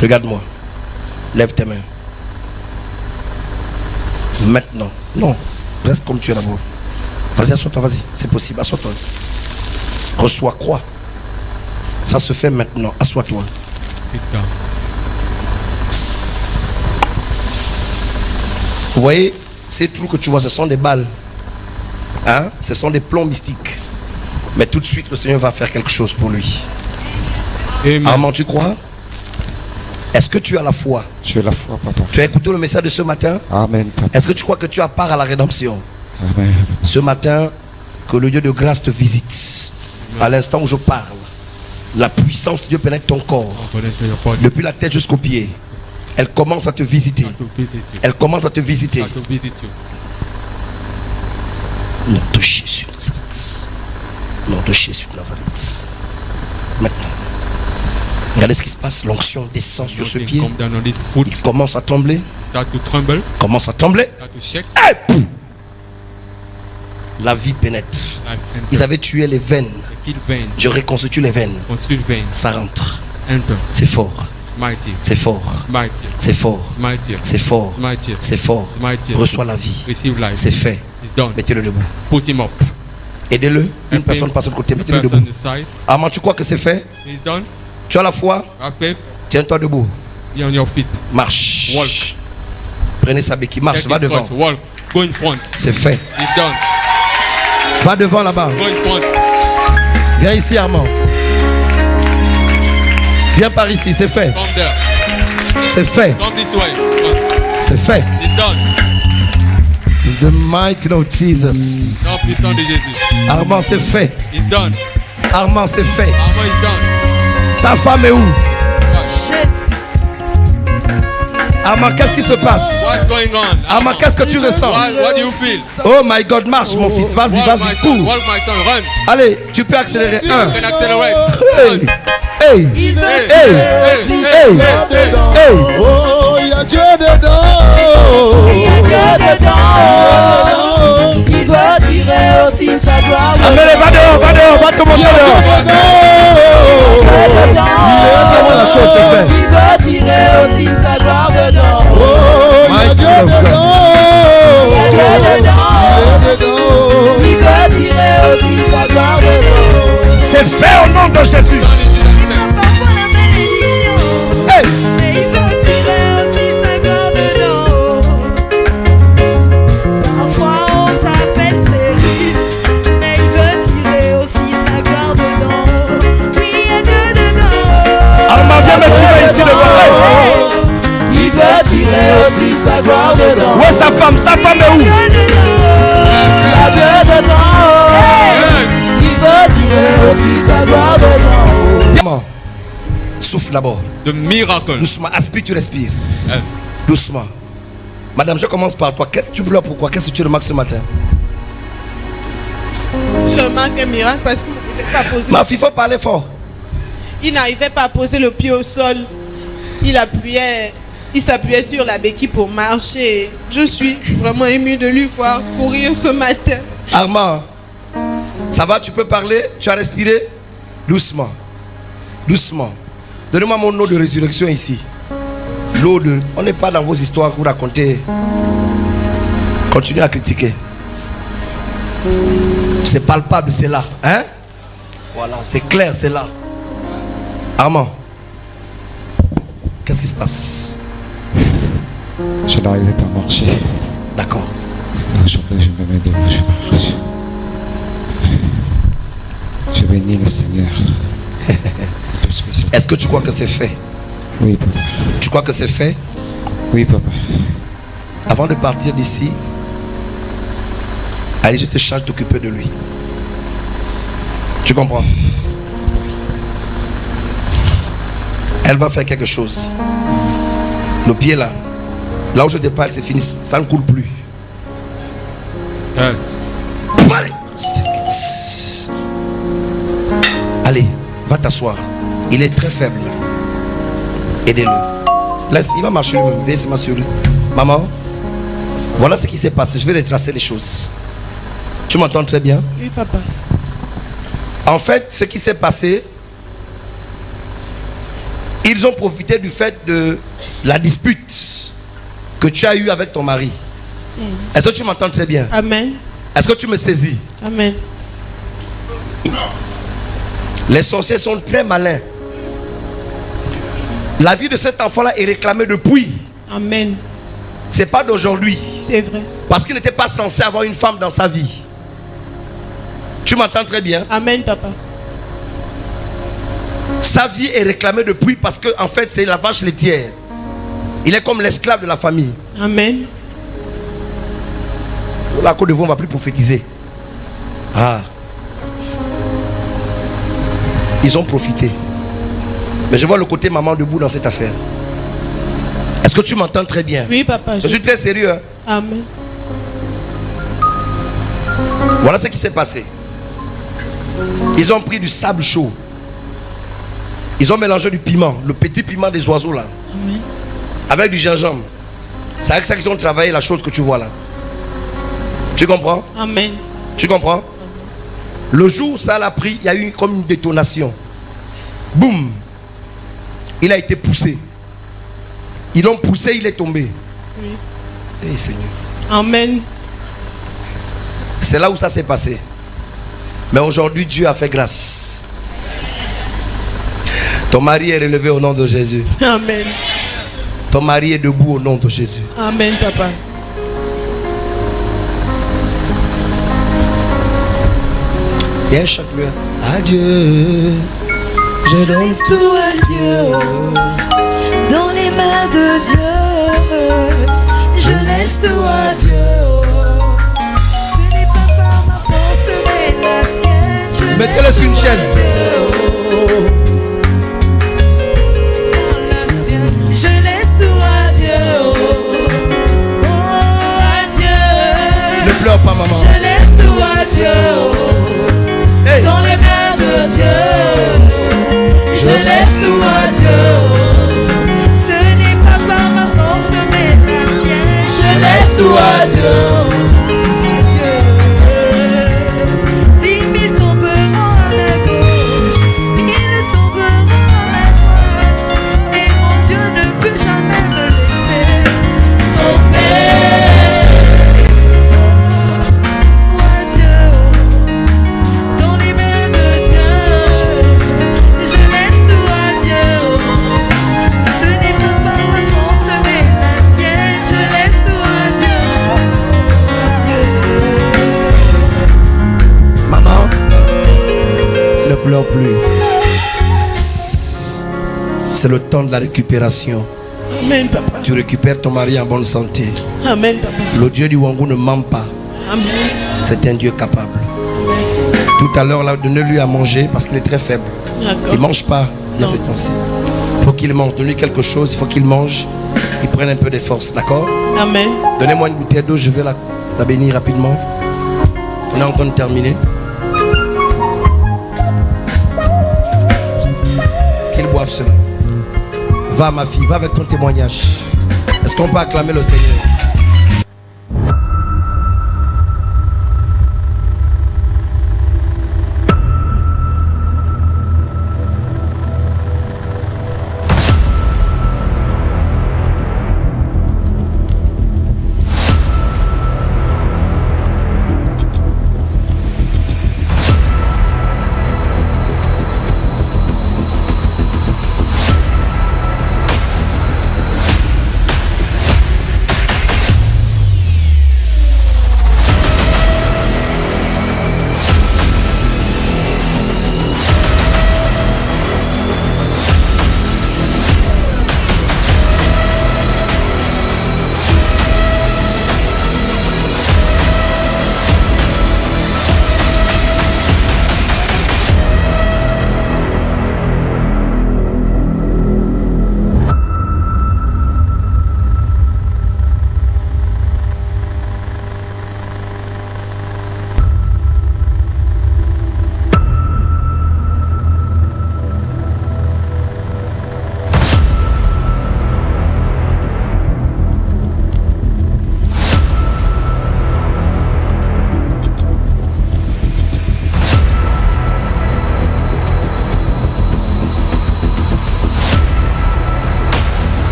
Regarde-moi. Lève tes mains. Maintenant. Non. Reste comme tu es d'abord. Vas-y, assois-toi, vas-y. C'est possible. Assois-toi. Reçois, crois. Ça se fait maintenant. Assois-toi. Vous voyez, ces trous que tu vois, ce sont des balles. Hein? Ce sont des plombs mystiques. Mais tout de suite, le Seigneur va faire quelque chose pour lui. Amen, tu crois? Est-ce que tu as la foi? J'ai la foi, papa. Tu as écouté le message de ce matin? Amen, papa. Est-ce que tu crois que tu as part à la rédemption? Amen. Ce matin, que le Dieu de grâce te visite. À l'instant où je parle, la puissance de Dieu pénètre ton corps. Depuis la tête jusqu'aux pieds. Elle commence à te visiter. Elle commence à te visiter. Nom de Jésus de Nazareth. Nom de Jésus de Nazareth. Maintenant, regardez ce qui se passe. L'onction descend sur ce pied. Il commence à trembler. Commence à trembler. Et la vie pénètre. Ils avaient tué les veines. Je reconstitue les veines. Ça rentre. C'est fort. C'est fort. C'est fort. C'est fort. C'est fort. Reçois la vie. C'est fait. Mettez-le debout. Aidez-le. Une personne passe de l'autre côté. Mettez-le debout. Armand, tu crois que c'est fait? Tu as la foi? Tiens-toi debout. Marche. Prenez sa béquille. Marche. Va devant. C'est fait. Va devant là-bas. Viens ici, Armand. Viens par ici. C'est fait. C'est fait. C'est fait. In the mighty name of Jesus. Armand, c'est fait. Armand, c'est fait. Sa femme est où? Armand, qu'est-ce qui se passe? Armand, qu'est-ce que tu ressens? Oh my God, marche mon fils. Vas-y, vas-y, cours. Allez, tu peux accélérer. 1. Hey. Hey. Hey. Hey. Oh, il y a Dieu dedans. Il y a Dieu dedans. Il veut tirer aussi sa gloire. Allez, va dehors, va te monter dehors. La chose est faite. Il veut tirer aussi sa gloire dedans. Oh, il y a Dieu dedans. Il y a Dieu dedans. Il veut tirer aussi sa gloire dedans. C'est fait au nom de Jésus. Hey. Mais il veut tirer aussi sa gloire dedans. Parfois on t'appelle stérile, mais il veut tirer aussi sa gloire dedans. Oui, il y a Dieu dedans. Armand, viens me trouver ici devant. Il veut tirer aussi sa gloire dedans. Où est sa femme? Sa femme est où? Il y a Dieu dedans. Il veut tirer aussi sa gloire dedans. Souffle d'abord. The miracle. Doucement, aspire, tu respires. Yes. Doucement. Madame, je commence par toi. Qu'est-ce que tu pleures? Pourquoi? Qu'est-ce que tu remarques ce matin? Je remarque un miracle parce qu'il n'arrivait pas à poser. Ma fille, il faut parler fort. Il n'arrivait pas à poser le pied au sol. Il s'appuyait sur la béquille pour marcher. Je suis vraiment émue de lui voir courir ce matin. Armand, ça va? Tu peux parler? Tu as respiré? Doucement. Doucement. Donnez-moi mon eau de résurrection ici. L'eau de... On n'est pas dans vos histoires que vous racontez. Continuez à critiquer. C'est palpable, c'est là. Hein? Voilà, c'est clair, c'est là. Armand, qu'est-ce qui se passe? Je n'arrivais pas à marcher. D'accord. Aujourd'hui, je me mets debout, je marche. Je bénis le Seigneur. Est-ce que tu crois que c'est fait? Oui, papa. Tu crois que c'est fait? Oui, papa. Avant de partir d'ici, allez, je te charge de t'occuper de lui. Tu comprends? Elle va faire quelque chose. Le pied là, là où je te parle, c'est fini, ça ne coule plus. Allez. Allez, va t'asseoir. Il est très faible. Aidez-le. Laisse, il va marcher lui-même. Viens sur lui. Maman, voilà ce qui s'est passé. Je vais retracer les choses. Tu m'entends très bien? Oui, papa. En fait, ce qui s'est passé, ils ont profité du fait de la dispute que tu as eue avec ton mari. Est-ce que tu m'entends très bien? Amen. Est-ce que tu me saisis? Amen. Les sorciers sont très malins. La vie de cet enfant-là est réclamée depuis. Amen. C'est pas d'aujourd'hui. C'est vrai. Parce qu'il n'était pas censé avoir une femme dans sa vie. Tu m'entends très bien? Amen, papa. Sa vie est réclamée depuis parce que en fait c'est la vache laitière. Il est comme l'esclave de la famille. Amen. La Côte d'Ivoire ne va plus prophétiser. Ah. Ils ont profité. Mais je vois le côté maman debout dans cette affaire. Est-ce que tu m'entends très bien? Oui, papa. Je suis très sérieux. Hein? Amen. Voilà ce qui s'est passé. Ils ont pris du sable chaud. Ils ont mélangé du piment, le petit piment des oiseaux là. Amen. Avec du gingembre. C'est avec ça qu'ils ont travaillé la chose que tu vois là. Tu comprends? Amen. Tu comprends? Le jour où ça l'a pris, il y a eu comme une détonation. Boum. Il a été poussé. Ils l'ont poussé, il est tombé. Oui. Eh Seigneur. Amen. C'est là où ça s'est passé. Mais aujourd'hui, Dieu a fait grâce. Ton mari est relevé au nom de Jésus. Amen. Ton mari est debout au nom de Jésus. Amen, papa. Viens, chante-le. Adieu. Je laisse tout à Dieu, dans les mains de Dieu. Je laisse tout à Dieu. Ce n'est pas par ma force, mais la sienne. Mettez-le sur une chaise. Je laisse tout à Dieu. Oh, à Dieu. Ne pleure pas, maman. Je laisse tout à Dieu. Hey. Dans les mains de Dieu. Je laisse tout à Dieu. Ce n'est pas par ma force, mais la sienne. Je laisse tout à Dieu. 10 000 tomberont à ma gauche, 1000 tomberont à ma droite, mais mon Dieu ne peut jamais me laisser tomber. Oh, à Dieu, dans les mains de Dieu. Je laisse tout à Dieu. Ce n'est pas par ma force, mais la sienne. Je laisse tout à Dieu. À Dieu. Maman, ne pleure plus. C'est le temps de la récupération. Amen, papa. Tu récupères ton mari en bonne santé. Amen, papa. Le Dieu du Wangou ne ment pas. Amen. C'est un Dieu capable. Tout à l'heure, là, donnez-lui à manger parce qu'il est très faible. D'accord. Il ne mange pas bien ces temps-ci. Il faut qu'il mange. Donnez-lui quelque chose, il faut qu'il mange. Il prenne un peu de force, d'accord? Amen. Donnez-moi une bouteille d'eau, je vais la bénir rapidement. On est en train de terminer. Qu'il boive cela. Va ma fille, va avec ton témoignage. Est-ce qu'on peut acclamer le Seigneur?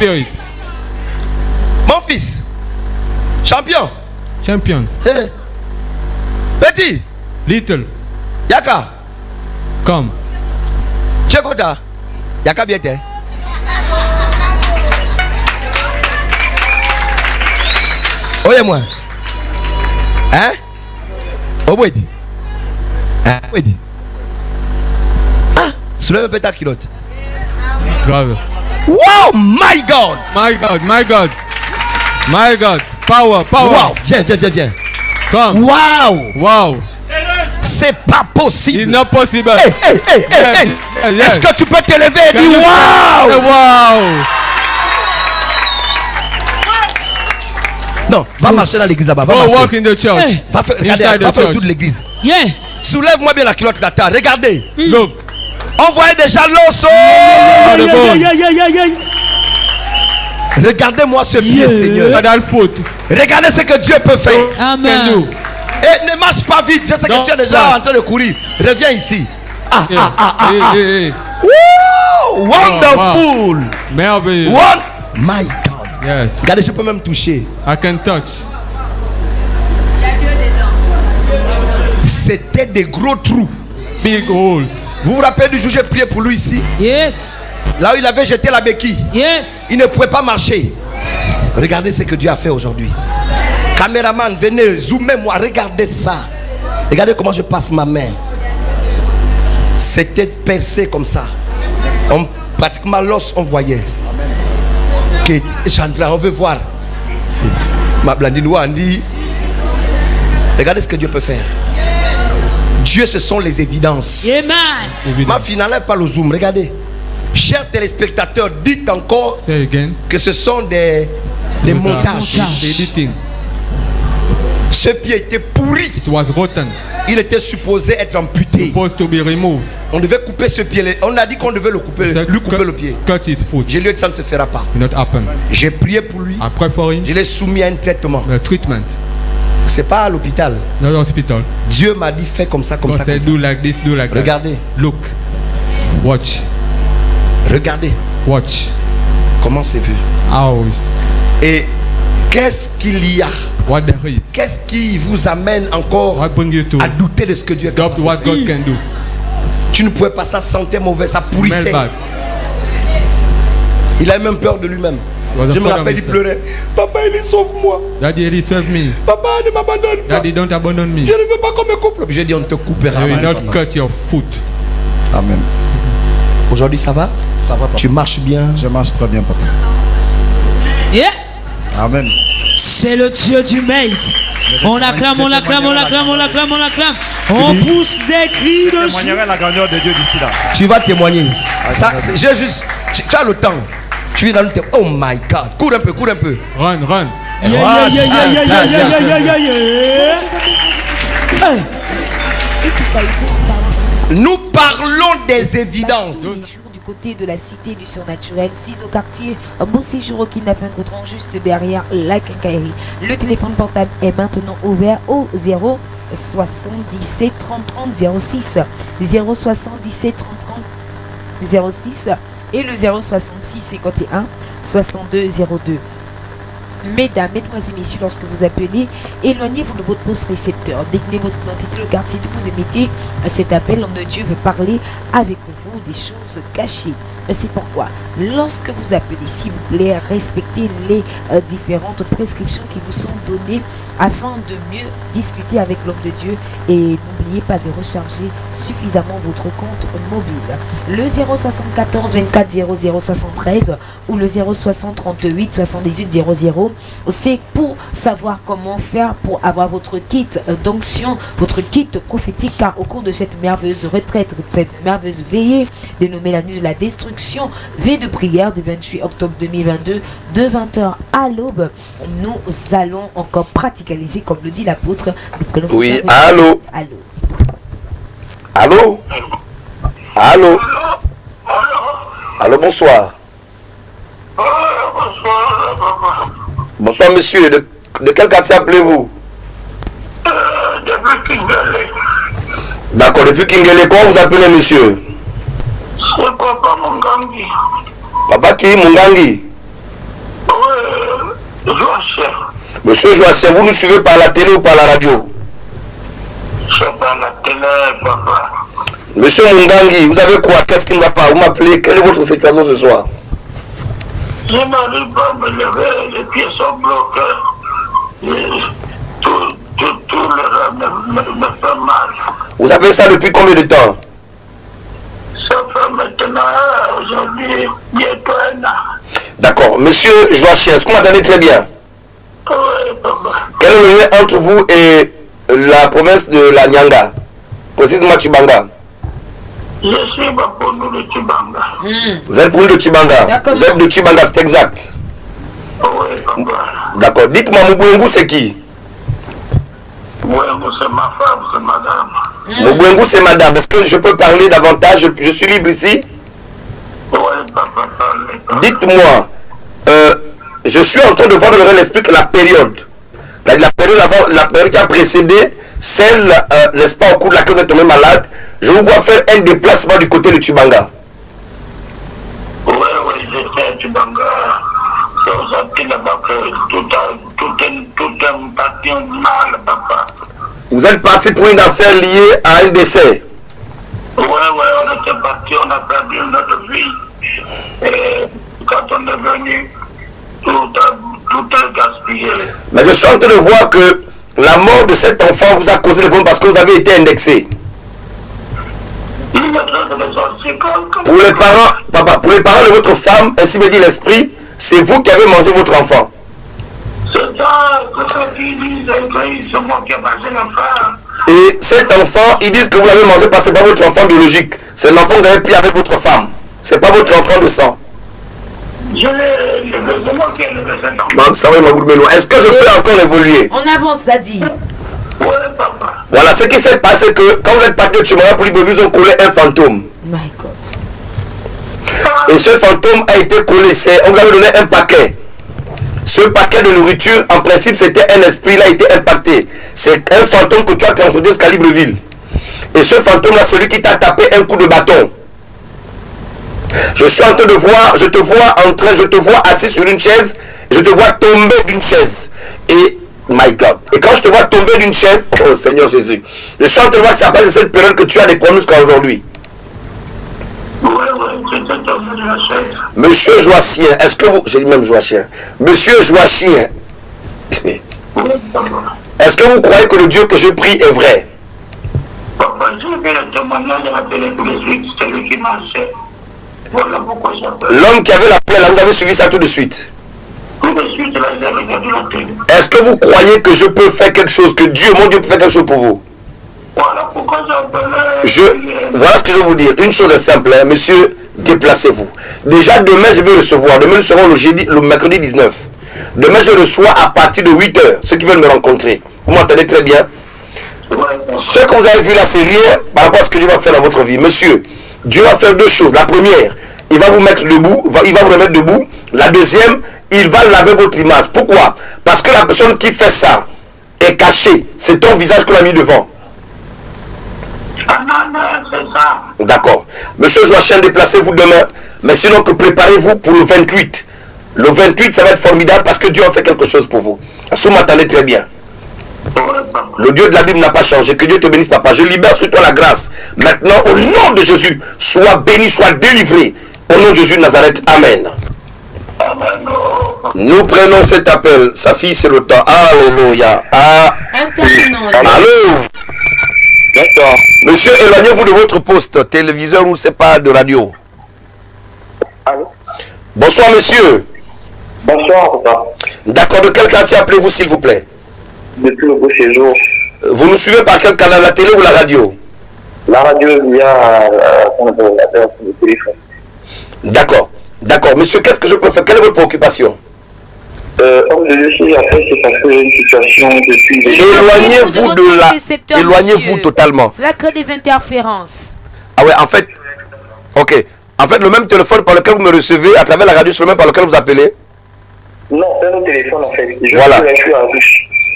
spirit. Mon fils. Champion. Champion. Hey. Petit. Little. Yaka. Come. Chekota. Yaka biete. Oye-moi. Hein? Obwedi. Hein? Obwedi. Ah, soulève un peu ta culotte. Grave. Wow, my God. My God, my God. My God. Power, power. Wow, viens, viens, viens, viens. Come. Wow. Wow. C'est pas possible. It's not possible. Hey, hey, hey, hey, hey. Yes. Est-ce que tu peux te lever et Can dire you- wow? Wow. Non, va marcher dans l'église là-bas. Va Go marcher. walk in the church. Hey. Va faire, Inside regardez, the va faire le church. tour de l'église. Yeah. Soulève-moi bien la culotte là. Regardez. Look. On voyait déjà l'os. On the bone. Regardez-moi ce pied, Seigneur. That foot. Regardez ce que Dieu peut faire. Can do. Amen. Et ne marche pas vite. Je sais que Non, tu es déjà non. en train de courir. Reviens ici. Ah, Yeah. ah, ah, ah, Hey, ah. hey, hey. Woo! Wonderful. Merveilleux. One. My God. Yes. Regardez, je peux même toucher. I can touch. C'était des gros trous. Big holes. Vous vous rappelez du jour où j'ai prié pour lui ici? Yes. Là où il avait jeté la béquille. Yes. Il ne pouvait pas marcher. Regardez ce que Dieu a fait aujourd'hui. Caméraman, venez, zoomez-moi, regardez ça. Regardez comment je passe ma main. C'était percé comme ça. Pratiquement l'os, on voyait. Que Chandra, on veut voir. Ma Blandine Wandi. Regardez ce que Dieu peut faire. Dieu, ce sont les évidences. Amen. Ma fille, n'enlève pas le zoom, regardez. Chers téléspectateurs, dites encore Say again. que ce sont des montages. Editing. Ce pied était pourri. It was rotten. Il était supposé être amputé. Supposed to be removed. On devait couper ce pied. On a dit qu'on devait le couper, Said lui couper cut- le pied. Cut his foot. J'ai lu que ça ne se fera pas. It not happen. J'ai prié pour lui. I pray for him. Je l'ai soumis à un traitement. The treatment. C'est pas à l'hôpital. Not hospital. Dieu m'a dit fais comme ça, comme God ça, said comme do like this, do like ça. that. Regardez, Look. Watch. regardez Watch. comment c'est vu. How is. Et qu'est-ce qu'il y a? What there is. Qu'est-ce qui vous amène encore What bring you to à douter de ce que Dieu est doubt capable what de faire? God can do? Tu ne pouvais pas, ça sentait mauvais, ça Smell pourrissait. bad. Il a même peur de lui-même. Was Je me afraid of rappelle, il himself. pleurait. Papa, il sauve-moi. Daddy, Eli, serve me. Papa, ne m'abandonne pas. Daddy, don't abandon me. Je ne veux pas qu'on me coupe. J'ai dit, on ne te coupera I will pas. not cut your foot. Amen. Aujourd'hui, ça va? Ça va, papa. Tu marches bien? Je marche très bien, papa. Yeah. Amen. C'est le Dieu du maître. On l'acclame, on l'acclame, on l'acclame, on l'acclame, on l'acclame. On pousse des cris de Je joie. témoignerai la grandeur de Dieu d'ici là. Tu vas témoigner. Ça, j'ai juste. Tu as le temps. Tu es dans le temps. Oh my God. Cours un peu, cours un peu. Run, run. Yeah, yeah, yeah, yeah, yeah, yeah, yeah, yeah, yeah, yeah. Hey. Nous parlons des évidences. Du côté de la cité du surnaturel, 6 au quartier, un beau séjour au Kidnapping Coutron, juste derrière la quincaillerie. Le téléphone portable est maintenant ouvert au 0 77 30 30 06 0 77 30 30 06 et le 0 66 51 62 02. Mesdames, mesdemoiselles et messieurs, lorsque vous appelez, éloignez-vous de votre poste récepteur. Déclinez votre identité, le quartier d'où vous émettez cet appel. L'homme de Dieu veut parler avec vous des choses cachées. C'est pourquoi, lorsque vous appelez, s'il vous plaît, respectez les différentes prescriptions qui vous sont données afin de mieux discuter avec l'homme de Dieu. Et n'oubliez pas de recharger suffisamment votre compte mobile. Le 074 24 00 73 ou le 060 38 78 00, c'est pour savoir comment faire pour avoir votre kit d'onction, votre kit prophétique, car au cours de cette merveilleuse retraite, cette merveilleuse veillée dénommée la nuit de la destruction, veille de prière du 28 octobre 2022, de 20h à l'aube, nous allons encore pratiqualiser, comme le dit l'apôtre. Oui, allô? Allô? Allô? Allô, bonsoir. Bonsoir, monsieur. De quel quartier appelez-vous? Depuis Kingale. D'accord, depuis Kingale. Comment vous appelez, monsieur? C'est Papa Mungangi. Papa qui? Mungangi? Joachim. Monsieur Joachim, vous nous suivez par la télé ou par la radio? C'est par la télé, papa. Monsieur Mundangi, vous avez quoi? Qu'est-ce qui ne va pas? Vous m'appelez? Quelle est votre situation ce soir? Je n'arrive pas à me lever, les pieds sont bloqués. Tout le reste me fait mal. Vous avez ça depuis combien de temps? Ça fait maintenant, aujourd'hui, bientôt 1 an. D'accord. Monsieur Joachim, est-ce que vous m'entendez très bien? Oui, papa. Quel est le lien entre vous et la province de la Nyanga? Précisément Chibanga. Je suis pour nous de Chibanga. Vous êtes pour nous de Chibanga? Vous êtes de Chibanga, c'est exact? Oui, papa. D'accord. Dites-moi, Mubwengu, c'est qui? Mubwengu, c'est ma femme, c'est madame. Mubwengu, c'est madame. Est-ce que je peux parler davantage? Je suis libre ici? Oui, papa, parlez. Dites-moi, je suis en train de voir dans l'esprit que la période qui a précédé, celle, n'est-ce pas, au cours de laquelle vous êtes tombé malade, je vous vois faire un déplacement du côté de Chibanga. Oui, j'étais à Chibanga. C'est aux sorti là-bas que tout est parti mal, papa. Vous êtes parti pour une affaire liée à un décès? Oui, on était parti, on a perdu notre vie. Et quand on est venu, tout est gaspillé. Mais je suis en train de voir que la mort de cet enfant vous a causé des problèmes parce que vous avez été indexé. Pour les parents, papa, pour les parents de votre femme, ainsi me dit l'esprit, c'est vous qui avez mangé votre enfant. C'est ça, c'est ça qu'ils disent, c'est moi qui ai mangé l'enfant. Et cet enfant, ils disent que vous l'avez mangé parce que ce n'est pas votre enfant biologique. C'est l'enfant que vous avez pris avec votre femme. Ce n'est pas votre enfant de sang. Est-ce que je peux encore évoluer? On avance, Daddy. Oui, papa. Voilà, ce qui s'est passé que quand vous êtes parti de Chimara pour Libreville, ils ont collé un fantôme. My God. Et ce fantôme a été collé. On vous avait donné un paquet. Ce paquet de nourriture, en principe, c'était un esprit, il a été impacté. C'est un fantôme que tu as transporté jusqu'à Libreville. Et ce fantôme-là, celui qui t'a tapé un coup de bâton. Je suis en train de voir, je te vois assis sur une chaise, je te vois tomber d'une chaise. Et, my God. Et quand je te vois tomber d'une chaise, oh Seigneur Jésus, je suis en train de voir que ça s'appelle de cette période que tu as des problèmes jusqu'à aujourd'hui. Monsieur Joachim, est-ce que vous... J'ai dit même Joachim. Monsieur Joachim, est-ce que vous croyez que le Dieu que je prie est vrai? Papa, j'ai vu le témoignage de la télé tout de suite, c'est lui qui marchait. Voilà pourquoi j'appelle. L'homme qui avait la plaie, là, vous avez suivi ça tout de suite? Tout de suite, là, j'ai regardé la télé. Est-ce que vous croyez que je peux faire quelque chose, que Dieu, mon Dieu, peut faire quelque chose pour vous? Voilà pourquoi j'appelle. Voilà ce que je vais vous dire. Une chose est simple, hein, monsieur, déplacez-vous. Déjà, demain, je vais recevoir. Demain, nous serons le mercredi 19. Demain, je reçois à partir de 8 h, ceux qui veulent me rencontrer. Vous m'entendez très bien? Ce que vous avez vu là, c'est rien par rapport à ce que Dieu va faire dans votre vie. Monsieur, Dieu va faire deux choses. La première, il va vous mettre debout, il va vous remettre debout. La deuxième, il va laver votre image. Pourquoi? Parce que la personne qui fait ça est cachée. C'est ton visage qu'on a mis devant. D'accord. Monsieur Joachim, déplacez-vous demain. Mais sinon, que préparez-vous pour le 28. Le 28, ça va être formidable parce que Dieu a fait quelque chose pour vous. Est-ce que vous m'entendez très bien? Le Dieu de la Bible n'a pas changé. Que Dieu te bénisse, papa. Je libère sur toi la grâce. Maintenant, au nom de Jésus, sois béni, sois délivré. Au nom de Jésus de Nazareth. Amen. Nous prenons cet appel. Sa fille, c'est le temps. Alléluia. Allô. D'accord. Monsieur, éloignez-vous de votre poste, téléviseur ou c'est pas de radio. Allô. Bonsoir, monsieur. Bonsoir, papa. D'accord. De quel quartier appelez-vous, s'il vous plaît? Depuis le beau séjour. Vous nous suivez par quel canal, la télé ou la radio? La radio via le téléphone. D'accord. D'accord. Monsieur, qu'est-ce que je peux faire? Quelle est votre préoccupation? Comme je le sais, après, c'est parce que j'ai une situation depuis... Éloignez-vous de la... Éloignez-vous totalement. Cela crée des interférences. Ah ouais, en fait... Ok. En fait, le même téléphone par lequel vous me recevez, à travers la radio, c'est le même par lequel vous appelez? Non, c'est un téléphone, en fait. Voilà.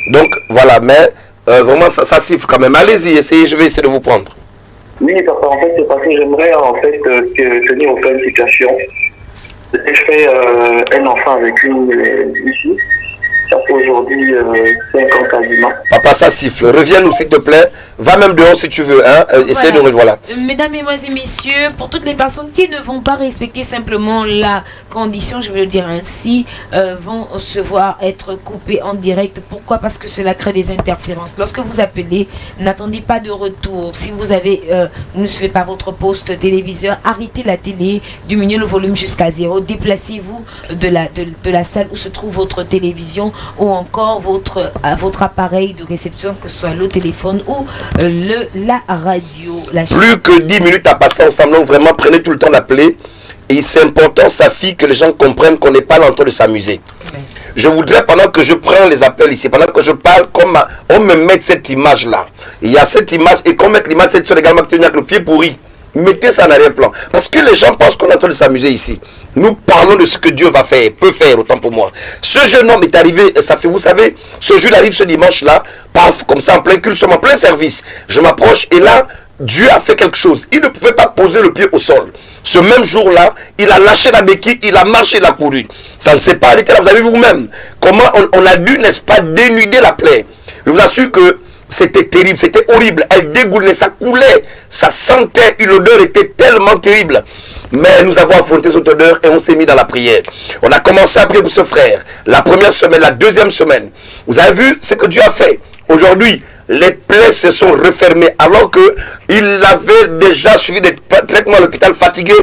Donc, voilà. Mais, vraiment, ça siffle quand même. Allez-y, essayez, je vais essayer de vous prendre. Oui, papa, en fait, c'est parce que j'aimerais, en fait, tenir au fait une situation. J'ai fait un enfant avec une fille. Ça fait aujourd'hui 5 ans quasiment. Papa, ça siffle. Reviens-nous s'il te plaît. Va même dehors si tu veux. Hein. Essaye de rejoindre. Mesdames, mesdemoiselles et messieurs, pour toutes les personnes qui ne vont pas respecter simplement la condition, je veux le dire ainsi, vont se voir être coupées en direct. Pourquoi? Parce que cela crée des interférences. Lorsque vous appelez, n'attendez pas de retour. Si vous avez, ne suivez pas votre poste téléviseur, arrêtez la télé, diminuez le volume jusqu'à 0. Déplacez-vous de la salle où se trouve votre télévision ou encore votre appareil de réception, que ce soit le téléphone ou la radio. Plus que 10 minutes à passer ensemble, donc vraiment prenez tout le temps d'appeler. Et c'est important, sa fille, que les gens comprennent qu'on n'est pas là en train de s'amuser. Je voudrais, pendant que je prends les appels ici, pendant que je parle, on me mette cette image-là. Il y a cette image, et qu'on mette l'image, cette soeur également qui tenait avec le pied pourri. Mettez ça en arrière-plan. Parce que les gens pensent qu'on est en train de s'amuser ici. Nous parlons de ce que Dieu va faire, peut faire, autant pour moi. Ce jeune homme est arrivé, ça fait, vous savez, ce jour arrive ce dimanche-là, paf, comme ça, en plein culte, en plein service. Je m'approche et là, Dieu a fait quelque chose. Il ne pouvait pas poser le pied au sol. Ce même jour-là, il a lâché la béquille, il a marché, il a couru. Ça ne s'est pas arrêté là. Vous avez vu vous-même comment on a dû, n'est-ce pas, dénuder la plaie. Je vous assure que c'était terrible, c'était horrible. Elle dégoulait, ça coulait, ça sentait, une odeur était tellement terrible. Mais nous avons affronté cette odeur et on s'est mis dans la prière. On a commencé à prier pour ce frère. La première semaine, la deuxième semaine. Vous avez vu ce que Dieu a fait. Aujourd'hui, les plaies se sont refermées alors qu'il avait déjà suivi des traitements à l'hôpital, fatigué,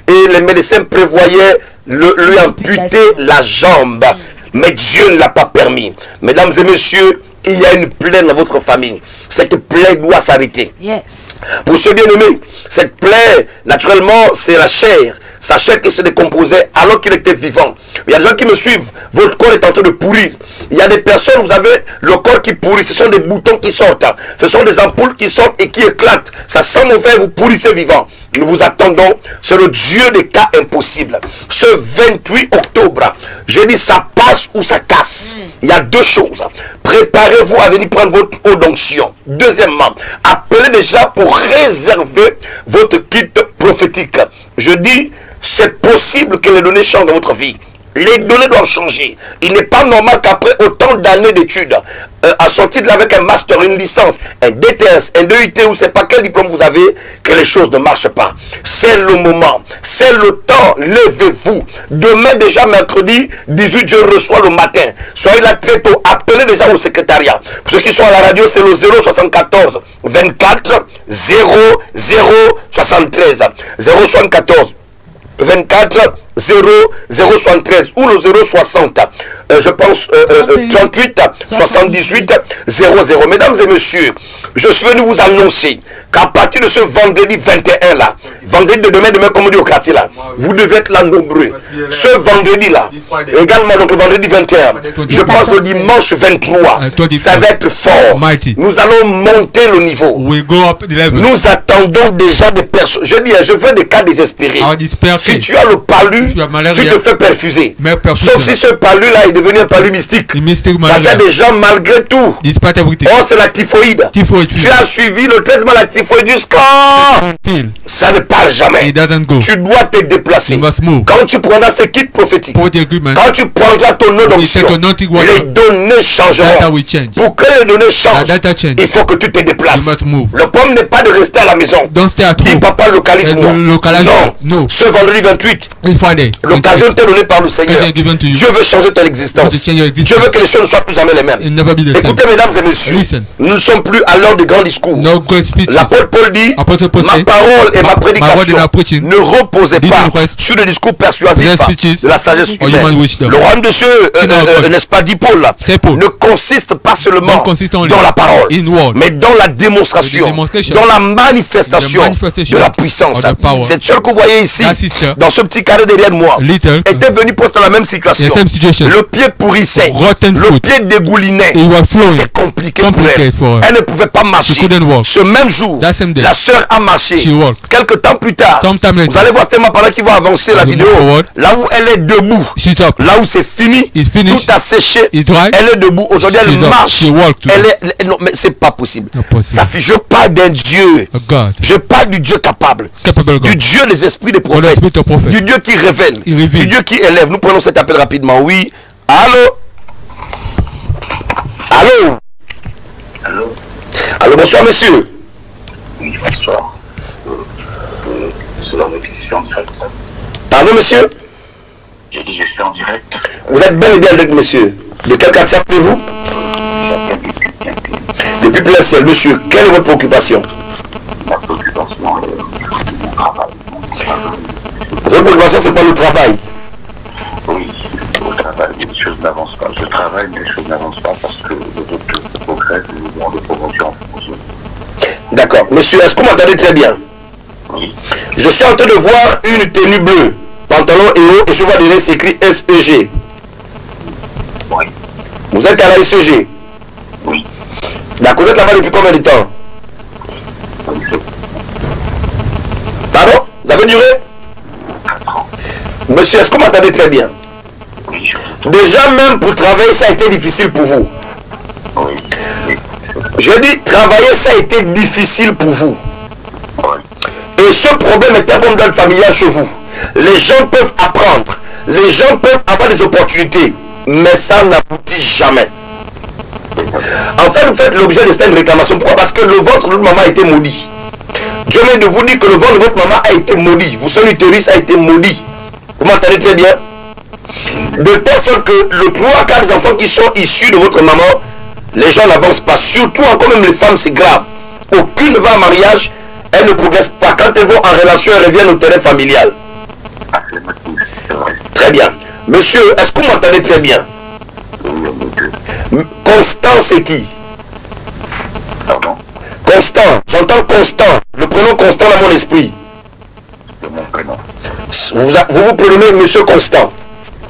et les médecins prévoyaient lui amputer la jambe. Mais Dieu ne l'a pas permis. Mesdames et messieurs, il y a une plaie dans votre famille. Cette plaie doit s'arrêter. Yes. Pour ce bien-aimé, cette plaie, naturellement, c'est la chair. Sa chair qui se décomposait alors qu'il était vivant. Il y a des gens qui me suivent. Votre corps est en train de pourrir. Il y a des personnes, vous avez le corps qui pourrit. Ce sont des boutons qui sortent. Ce sont des ampoules qui sortent et qui éclatent. Ça sent mauvais, vous pourrissez vivant. Nous vous attendons. C'est le Dieu des cas impossibles. Ce 28 octobre, je dis ça passe ou ça casse. Il y a deux choses. Préparez-vous à venir prendre votre eau d'onction. Deuxièmement, appelez déjà pour réserver votre kit prophétique. Je dis, c'est possible que les données changent dans votre vie. Les données doivent changer. Il n'est pas normal qu'après autant d'années d'études, à sortir de là avec un master, une licence, un DTS, un DUT, ou c'est pas quel diplôme vous avez, que les choses ne marchent pas. C'est le moment, c'est le temps. Levez-vous. Demain déjà mercredi 18, je reçois le matin. Soyez là très tôt. Appelez déjà au secrétariat. Pour ceux qui sont à la radio, c'est le 074 24 00 73 074 24 0073 ou le 060 je pense 38 78 00. Mesdames et messieurs, je suis venu vous annoncer qu'à partir de ce vendredi 21 là, vendredi de demain comme on dit au quartier là, vous devez être là nombreux. Ce vendredi là, également donc le vendredi 21, je pense le dimanche 23, ça va être fort. Nous allons monter le niveau. Nous attendons déjà des personnes. Je dis, je veux des cas désespérés. Si tu as le palu, tu te fais perfuser. Sauf si ce palu là est devenu un palu mystique. Parce qu'il y a des gens malgré tout. Oh, c'est la typhoïde. Tu as suivi le traitement de la typhoïde jusqu'à... Ça ne part jamais. Tu dois te déplacer. Quand tu prendras ce kit prophétique, quand tu prendras ton nom d'onction, les données changeront. Pour que les données changent, il faut que tu te déplaces. Le problème n'est pas de rester à la maison. Dis papa, localise-moi. Non, ce vendredi 28, l'occasion t'est donnée par le Seigneur. Dieu veut changer ton existence. Dieu veut que les choses ne soient plus jamais les mêmes. Écoutez, mesdames et messieurs, nous ne sommes plus à l'heure de grands discours. L'apôtre Paul dit, ma parole et ma prédication ne reposaient pas sur le discours persuasif de la sagesse humaine. Le royaume de Dieu, n'est-ce pas, dit Paul, ne consiste pas seulement dans la parole, mais dans la démonstration, dans la manifestation de la puissance. Cette sœur que vous voyez ici, dans ce petit carré derrière moi, était venue pour dans la même situation. Le pied pourrissait, le pied dégoulinait. C'était compliqué pour elle. Elle ne pouvait pas pas marcher. Ce même jour, la sœur a marché. Quelques temps plus tard, vous allez voir tellement pendant qu'il va avancer la vidéo, là où elle est debout, là où c'est fini, tout a séché, elle est debout. Aujourd'hui, elle marche. Non, mais c'est pas possible. Ça fait, je parle d'un Dieu. Je parle du Dieu capable. Du Dieu des esprits des prophètes. Du Dieu qui révèle. Du Dieu qui élève. Nous prenons cet appel rapidement. Oui. Allô? Allô? Allô? Allô, bonsoir monsieur. Oui, bonsoir. C'est dans les questions, ça. Pardon monsieur? J'ai dit je suis en direct. Vous êtes bel et bien avec monsieur. De quel quartier appelez-vous? Depuis plein ciel, monsieur. Quelle est votre préoccupation? Ma préoccupation, mon travail. Votre préoccupation, c'est pas le travail? Oui, au travail, les choses n'avancent pas. Je travaille, mais les choses n'avancent pas parce que les autres progressent et nous avons de promotion. D'accord. Monsieur, est-ce que vous m'entendez très bien? Oui. Je suis en train de voir une tenue bleue, pantalon et haut, et je vois derrière c'est écrit SEG. Oui. Vous êtes à la SEG? Oui. D'accord, vous êtes là-bas depuis combien de temps? Pardon? Vous avez duré? 4 ans. Monsieur, est-ce que vous m'entendez très bien? Oui. Déjà même pour travailler, ça a été difficile pour vous. Oui. Je dis, travailler, ça a été difficile pour vous. Oui. Et ce problème est un problème familial chez vous. Les gens peuvent apprendre, les gens peuvent avoir des opportunités, mais ça n'aboutit jamais. En fait, vous faites l'objet de cette réclamation. Pourquoi? Parce que le ventre de votre maman a été maudit. Dieu vient de vous dire que le ventre de votre maman a été maudit. Son utérus a été maudit. Vous m'entendez très bien? De telle sorte que le 3-4 enfants qui sont issus de votre maman, les gens n'avancent pas. Surtout encore même les femmes, c'est grave. Aucune ne va en mariage, elles ne progressent pas. Quand elles vont en relation, elles reviennent au terrain familial. Très bien. Monsieur, est-ce que vous m'entendez très bien? Constant, c'est qui? Pardon? Constant, j'entends Constant. Le prénom Constant dans mon esprit. C'est mon prénom. Vous prénommez Monsieur Constant.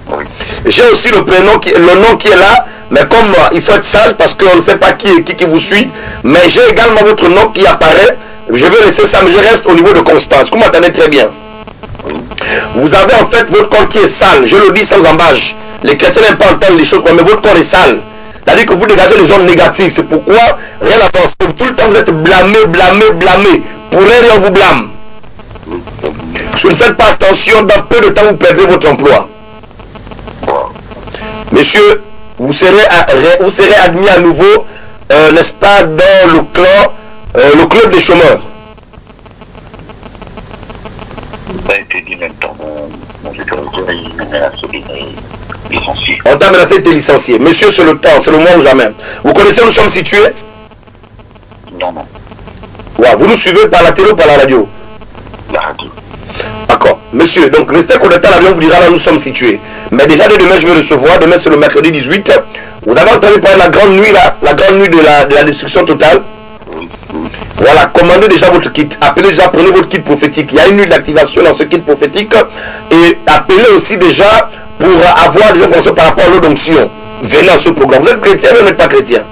Oui. J'ai aussi le prénom, le nom qui est là, mais comme il faut être sage parce qu'on ne sait pas qui est qui vous suit, mais j'ai également votre nom qui apparaît. Je vais laisser ça, mais je reste au niveau de Constant. Est-ce que vous m'entendez très bien? Vous avez en fait votre corps qui est sale, je le dis sans embâche. Les chrétiens n'aiment pas entendre les choses, mais votre corps est sale. C'est-à-dire que vous dégagez les zones négatives. C'est pourquoi rien n'avance. Tout le temps vous êtes blâmé. Pour rien on vous blâme. Si vous ne faites pas attention, dans peu de temps vous perdrez votre emploi. Monsieur, vous serez admis à nouveau, n'est-ce pas, dans le club des chômeurs. Ça a été dit même dans mon superviseur, il m'a menacé d'être licencié. On t'a menacé d'être licencié. Monsieur, c'est le temps, c'est le moment ou jamais. Vous connaissez où nous sommes situés? Non. Ouais, vous nous suivez par la télé ou par la radio? La radio. D'accord. Monsieur, donc restez connecté à l'avion, vous dira là où nous sommes situés. Mais déjà, dès demain, je vais recevoir. Demain, c'est le mercredi 18. Vous avez entendu parler de la grande nuit, là, la grande nuit de la destruction totale? Voilà, commandez déjà votre kit. Appelez déjà, prenez votre kit prophétique. Il y a une nuit d'activation dans ce kit prophétique. Et appelez aussi déjà pour avoir des informations par rapport à l'eau d'onction. Venez à ce programme. Vous êtes chrétien ou vous n'êtes pas chrétien?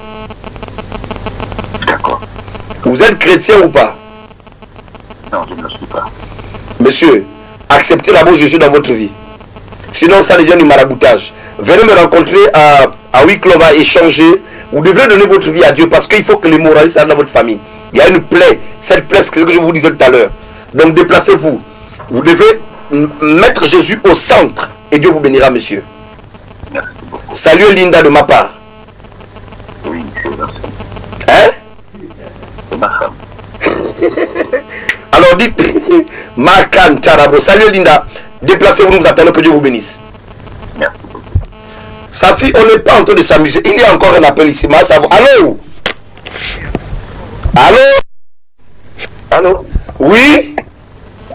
D'accord. Vous êtes chrétien ou pas? Non, je ne le suis pas. Monsieur, acceptez d'abord Jésus dans votre vie. Sinon, ça devient du maraboutage. Venez me rencontrer à Wicklow, on va échanger. Vous devez donner votre vie à Dieu parce qu'il faut que les moralistes soient dans votre famille. Il y a une plaie. Cette plaie, c'est ce que je vous disais tout à l'heure. Donc déplacez-vous. Vous devez mettre Jésus au centre et Dieu vous bénira, monsieur. Merci beaucoup. Salut Linda de ma part. Oui, c'est ma femme. Hein? C'est ma femme. Alors dites, Marcan Charabo. Salut Linda. Déplacez-vous, nous attendons que Dieu vous bénisse. Merci beaucoup. Safi, on n'est pas en train de s'amuser. Il y a encore un appel ici. Allô? Allô? Allô? Oui?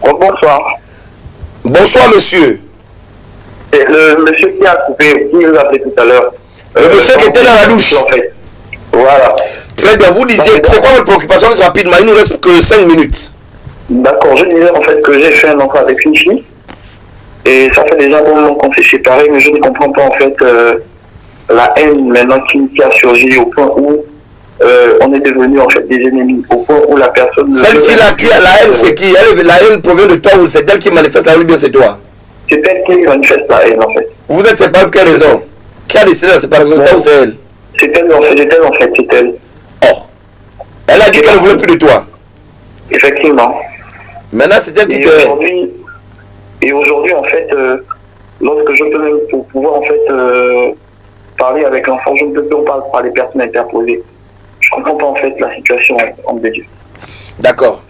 Bonsoir. Bonsoir, monsieur. C'est le monsieur qui a coupé, qui nous a appelé tout à l'heure. Le monsieur qui était dans la douche. En fait. Voilà. Très bien, vous disiez, c'est quoi votre préoccupation rapidement? Il nous reste que 5 minutes. D'accord, je disais en fait que j'ai fait un enfant avec une fille. Et ça fait déjà un moment qu'on s'est séparés, mais je ne comprends pas en fait la haine maintenant qui a surgi au point où on est devenus en fait des ennemis au point où la personne... Celle fille-là qui a la haine, c'est qui? La haine provient de toi ou c'est elle qui manifeste la haine ou bien c'est toi? C'est elle qui manifeste la haine en fait. Vous êtes séparés pour quelle raison? Qui a décidé la séparation? C'est toi ou c'est elle? C'est elle en fait, c'est elle. Oh. Elle a dit qu'elle ne voulait plus de toi. Effectivement. Maintenant c'est elle qui te... Et aujourd'hui en fait, lorsque je peux même pour pouvoir en fait parler avec l'enfant, je ne peux pas par les personnes interposées. Je comprends pas en fait la situation entre les deux. D'accord.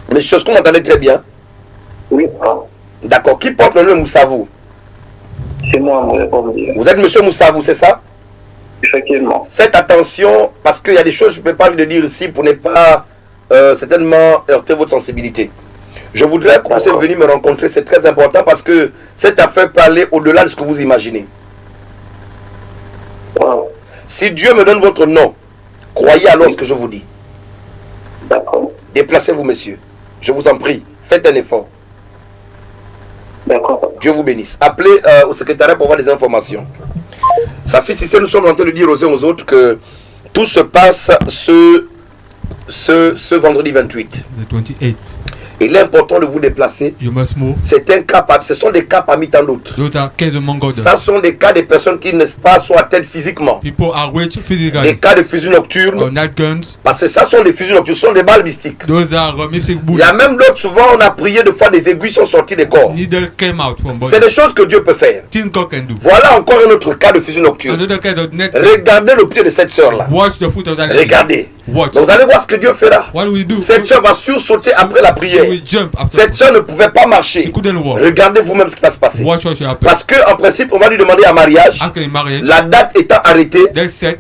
Monsieur, est-ce que vous m'entendez très bien? Oui. D'accord. Qui porte le nom Moussavou? C'est moi, mon dire. Vous êtes monsieur Moussavou, c'est ça? Effectivement. Faites attention parce qu'il y a des choses que je ne peux pas le dire ici pour ne pas certainement heurter votre sensibilité. Je voudrais que vous puissiez venir me rencontrer, c'est très important parce que cette affaire peut aller au-delà de ce que vous imaginez. Wow. Si Dieu me donne votre nom, croyez alors ce que je vous dis. D'accord. Déplacez-vous, monsieur. Je vous en prie, faites un effort. D'accord. Dieu vous bénisse. Appelez au secrétariat pour avoir des informations. Ça fait si nous sommes en train de dire aux uns aux autres que tout se passe ce vendredi 28. The 28. Il est important de vous déplacer. C'est un cas, ce sont des cas parmi tant d'autres. Ça sont des cas de personnes qui, n'est-ce pas, sont atteintes physiquement. Des cas de fusils nocturnes. Parce que ça sont des fusils nocturnes, ce sont des balles mystiques. Il y a même d'autres, souvent on a prié de fois des aiguilles sont sorties des corps. C'est des choses que Dieu peut faire. Voilà encore un autre cas de fusil nocturne. Regardez le pied de cette sœur-là. Regardez. Donc vous allez voir ce que Dieu fera. Cette sœur va sursauter après la prière. Cette sœur ne pouvait pas marcher. Regardez vous-même ce qui va se passer. Parce qu'en principe, on va lui demander un mariage. La date étant arrêtée,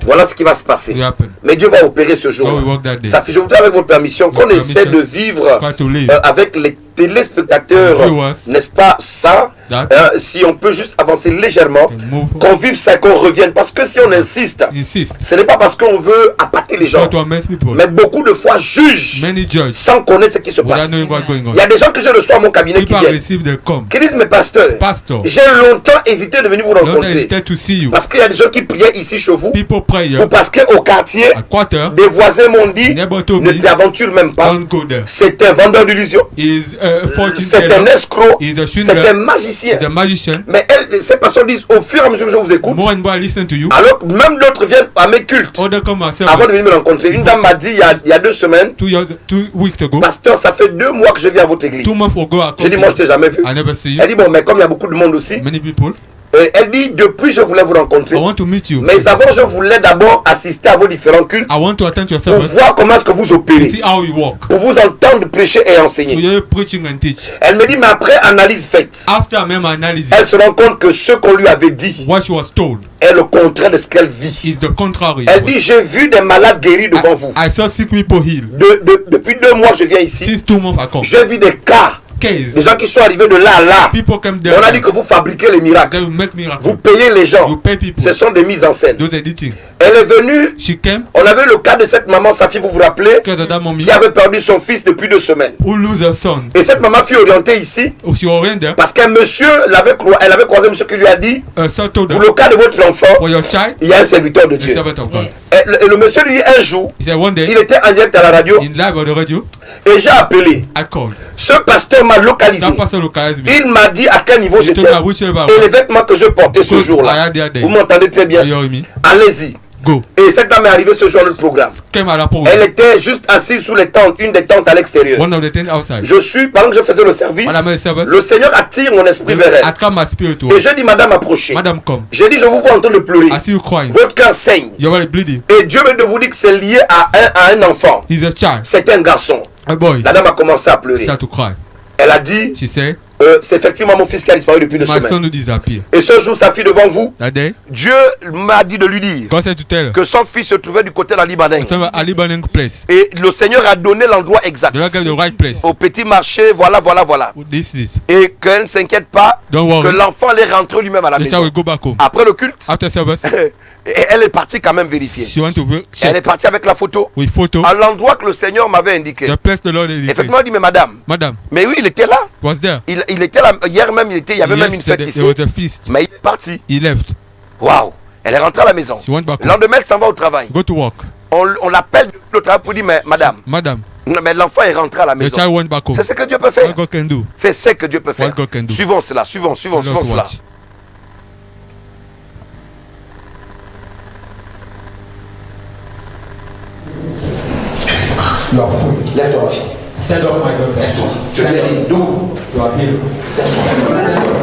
voilà ce qui va se passer. Mais Dieu va opérer ce jour. Je voudrais avec votre permission qu'on essaie de vivre avec les téléspectateurs, n'est-ce pas ça? Si on peut juste avancer légèrement, qu'on vive ça, qu'on revienne. Parce que si on insiste, ce n'est pas parce qu'on veut appâter les gens, mais beaucoup de fois jugent sans connaître ce qui se passe. Il y a des gens que je reçois à mon cabinet qui viennent, qui disent, mais pasteur, j'ai longtemps hésité de venir vous rencontrer. Parce qu'il y a des gens qui priaient ici chez vous, ou parce qu'au quartier, des voisins m'ont dit, ne t'aventure même pas. C'est un vendeur d'illusions. C'est un escroc, c'est un magicien. Mais ces personnes disent au fur et à mesure que je vous écoute, alors même d'autres viennent à mes cultes avant de venir me rencontrer. Une dame m'a dit il y a 2 semaines, pasteur, ça fait 2 mois que je viens à votre église. J'ai dit, moi je t'ai jamais vu. Elle dit, bon, mais comme il y a beaucoup de monde aussi, elle dit, depuis je voulais vous rencontrer, mais avant je voulais d'abord assister à vos différents cultes pour voir comment est-ce que vous opérez, pour vous entendre prêcher et enseigner. Elle me dit, mais après analyse faite, elle se rend compte que ce qu'on lui avait dit est le contraire de ce qu'elle vit. Elle dit, j'ai vu des malades guéris devant vous. Depuis 2 mois je viens ici, j'ai vu des cas, des gens qui sont arrivés de là à là. On a dit que vous fabriquez les miracles. Vous payez les gens. Ce sont des mises en scène. Elle est venue. On avait le cas de cette maman, sa fille, vous vous rappelez, qui avait perdu son fils depuis 2 semaines. Et cette maman fut orientée ici parce qu'un monsieur elle avait croisé un monsieur qui lui a dit, pour le cas de votre enfant, il y a un serviteur de Dieu. Et le monsieur lui dit un jour, il était en direct à la radio, et j'ai appelé. Ce pasteur m'a localisé. Il m'a dit à quel niveau j'étais et les vêtements que je portais ce jour-là. Vous m'entendez très bien? Allez-y. Et cette dame est arrivée ce jour dans le programme. Elle était juste assise sous les tentes, une des tentes à l'extérieur. Je suis, pendant que je faisais le service, le Seigneur attire mon esprit vers elle. Et je dis, madame, approchez. J'ai dit, je vous vois en train de pleurer. Votre cœur saigne. Et Dieu me vous dit que c'est lié à un enfant. C'est un garçon. La dame a commencé à pleurer. Elle a dit, c'est effectivement mon fils qui a disparu depuis 2 semaines. Et ce jour, sa fille devant vous, Dieu m'a dit de lui dire que son fils se trouvait du côté de la Libanais. Et le Seigneur a donné l'endroit exact. Au petit marché, voilà. Et qu'elle ne s'inquiète pas, que l'enfant allait rentrer lui-même à la maison. Après le culte, et elle est partie quand même vérifier. Elle est partie avec la photo à l'endroit que le Seigneur m'avait indiqué. Effectivement, elle dit, mais madame, mais oui, il était là. Il était là, hier même, il y avait même une fête ici. Mais il est parti. Waouh. Elle est rentrée à la maison. Le lendemain, elle s'en va au travail. On l'appelle le travail pour dire, mais madame. Mais l'enfant est rentré à la maison. C'est ce que Dieu peut faire. C'est ce que Dieu peut faire. Suivons cela, suivons cela. Lève-toi, ma fille. Stand up, my God. Lève-toi. Tu es guéri. D'où? You are healed. Lève-toi.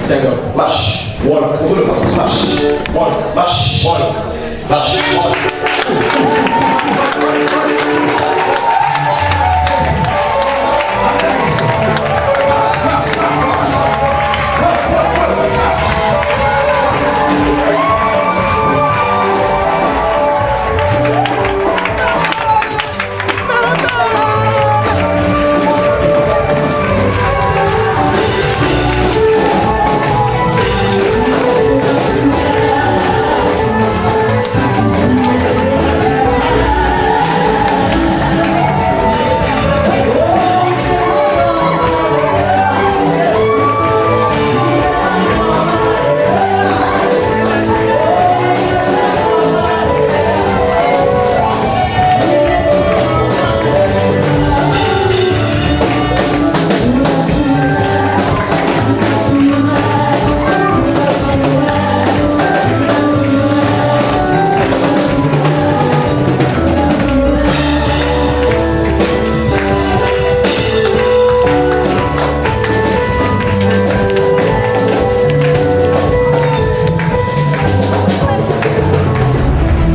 Stand up. Marche. Walk. On veut le passer. Marche. Walk. Marche. Walk. Marche.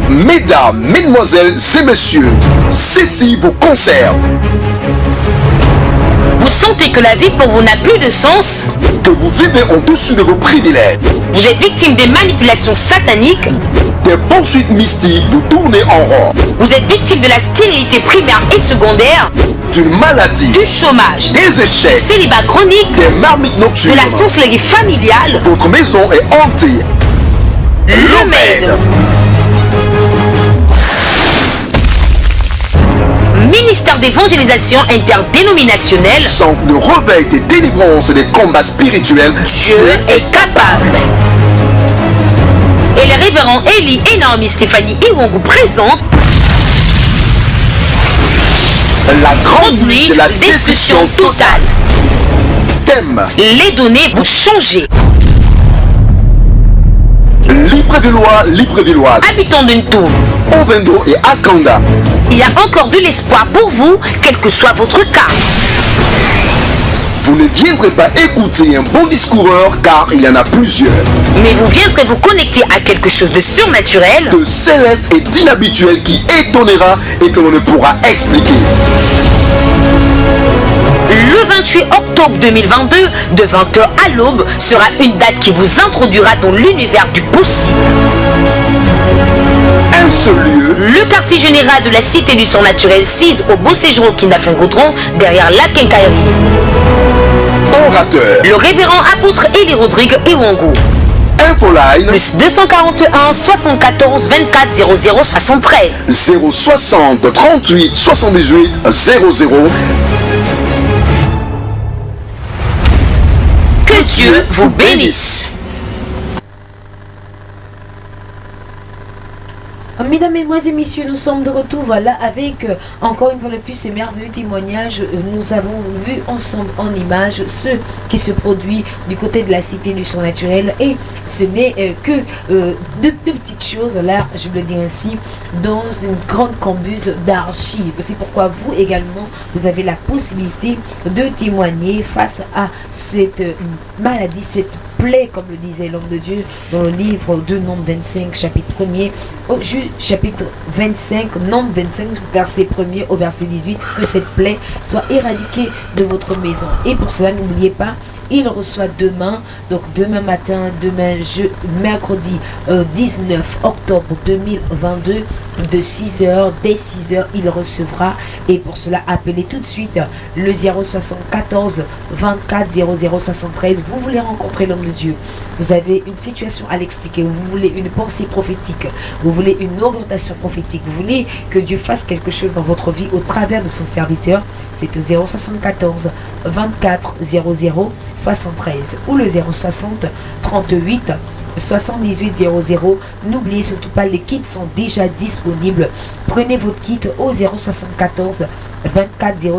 Mesdames, mesdemoiselles et messieurs, ceci vous concerne. Vous sentez que la vie pour vous n'a plus de sens? Que vous vivez en dessous de vos privilèges. Vous êtes victime des manipulations sataniques. Des poursuites mystiques vous tournez en rond. Vous êtes victime de la stérilité primaire et secondaire. D'une maladie. Du chômage. Des échecs. Du célibat chronique. Des marmites nocturnes. De la sorcellerie familiale. Votre maison est hantée. L'Omède. Ministère d'évangélisation interdénominationnelle. Centre de réveil, des délivrances et des combats spirituels. Dieu est capable. Et les révérends Élie et Naomi Stéphanie Iwongu présentent la grande nuit de la destruction totale. Thème: les données vont changer. Libreville-Villoise, habitants de Ntoum, Ovendo et Akanda. Il y a encore de l'espoir pour vous, quel que soit votre cas. Vous ne viendrez pas écouter un bon discoureur car il y en a plusieurs. Mais vous viendrez vous connecter à quelque chose de surnaturel, de céleste et d'inhabituel qui étonnera et que l'on ne pourra expliquer. Le 28 octobre 2022, de 20h à l'aube, sera une date qui vous introduira dans l'univers du possible. Un seul lieu, le quartier général de la Cité du Surnaturel 6 au Beau Séjour Kinafon-Goudron, derrière la quincaillerie. Orateur, le révérend apôtre Élie Rodrigue Iwongu. Infoline, plus 241 74 24 00 73 060 38 78 00. Que Dieu vous bénisse. Mesdames, Mesdemoiselles et Messieurs, nous sommes de retour, voilà, avec encore une fois de plus ces merveilleux témoignages. Nous avons vu ensemble en images ce qui se produit du côté de la Cité du Surnaturel, et ce n'est que de petites choses, là, je le dis ainsi, dans une grande cambuse d'archives. C'est pourquoi vous également, vous avez la possibilité de témoigner face à cette maladie, cette plaît, comme le disait l'homme de Dieu dans le livre de Nombre 25, chapitre 1er, chapitre 25, Nombre 25, verset 1er au verset 18, que cette plaie soit éradiquée de votre maison. Et pour cela, n'oubliez pas, il reçoit demain, donc demain matin, mercredi 19 octobre 2022, de 6h, dès 6h, il recevra. Et pour cela, appelez tout de suite le 074 24 00 73. Vous voulez rencontrer l'homme de Dieu, vous avez une situation à l'expliquer, vous voulez une pensée prophétique, vous voulez une orientation prophétique, vous voulez que Dieu fasse quelque chose dans votre vie au travers de son serviteur, c'est au 074 24 00 73 ou le 060 38 7800. N'oubliez surtout pas, les kits sont déjà disponibles. Prenez votre kit au 074 24 00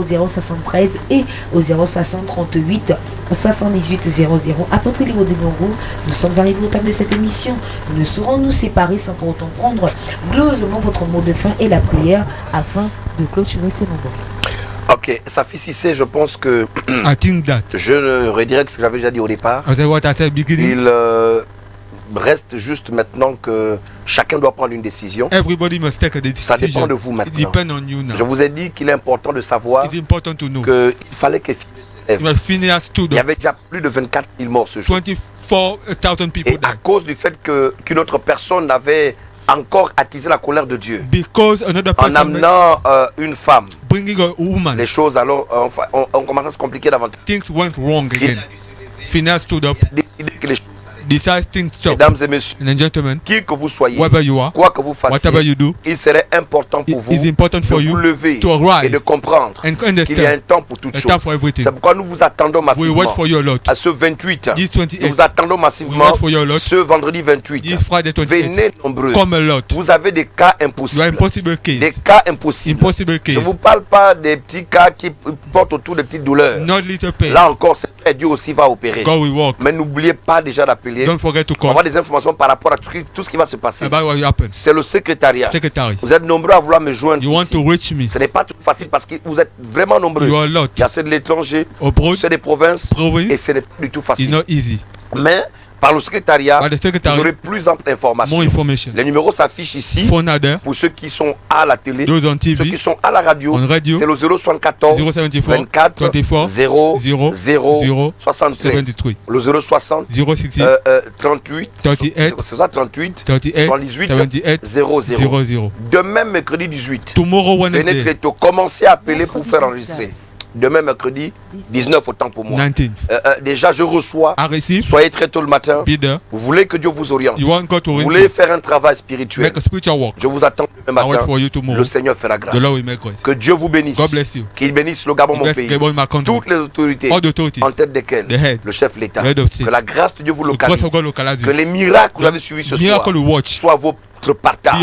et au 060 38 78 00. Après les Rodingongo, nous sommes arrivés au terme de cette émission. Nous ne saurons nous séparer sans pour autant prendre glorieusement votre mot de fin et la prière afin de clôturer ces moments. Ok, Safi Cissé, je pense que je ne redirai que ce que j'avais déjà dit au départ. Il reste juste maintenant que chacun doit prendre une décision. Ça dépend de vous maintenant. Je vous ai dit qu'il est important de savoir qu'il fallait que il y avait déjà plus de 24 000 morts ce jour. Et à cause du fait qu'une autre personne avait encore attisé la colère de Dieu en amenant une femme, les choses alors on commence à se compliquer davantage. Phineas stood up. Décidé que les choses stop. Mesdames et messieurs, qui que vous soyez, quoi que vous fassiez, il serait important pour vous de vous lever et de comprendre qu'il y a un temps pour toutes choses. C'est pourquoi nous vous attendons massivement à ce 28. Nous vous attendons massivement ce vendredi 28. Venez nombreux. Vous avez des cas impossibles. Des cas impossibles. Je ne vous parle pas des petits cas qui portent autour des petites douleurs. Là encore, Dieu aussi va opérer. Mais n'oubliez pas déjà d'appeler. On va des informations par rapport à tout ce qui va se passer. C'est le secrétariat. Vous êtes nombreux à vouloir me joindre ici. Ce n'est pas tout facile parce que vous êtes vraiment nombreux. Il y a ceux de l'étranger, ceux des provinces, et ce n'est pas du tout facile. Mais par le secrétariat, vous aurez plus ample information. Les numéros s'affichent ici pour ceux qui sont à la télé, ceux qui sont à la radio. C'est le 074 24 0 0 73. Le 060 38 78 00. Demain, mercredi 18, venez très tôt. Commencez à appeler pour faire enregistrer. Demain mercredi 19 autant pour moi. Déjà je reçois. Soyez très tôt le matin. Vous voulez que Dieu vous oriente. Vous voulez faire un travail spirituel. Je vous attends demain matin. Le Seigneur fera grâce. Que Dieu vous bénisse. Qu'il bénisse le Gabon, mon pays. Toutes les autorités en tête desquelles le chef de l'État. Que la grâce de Dieu vous localise. Que les miracles que vous avez suivis ce soir soient vos partage.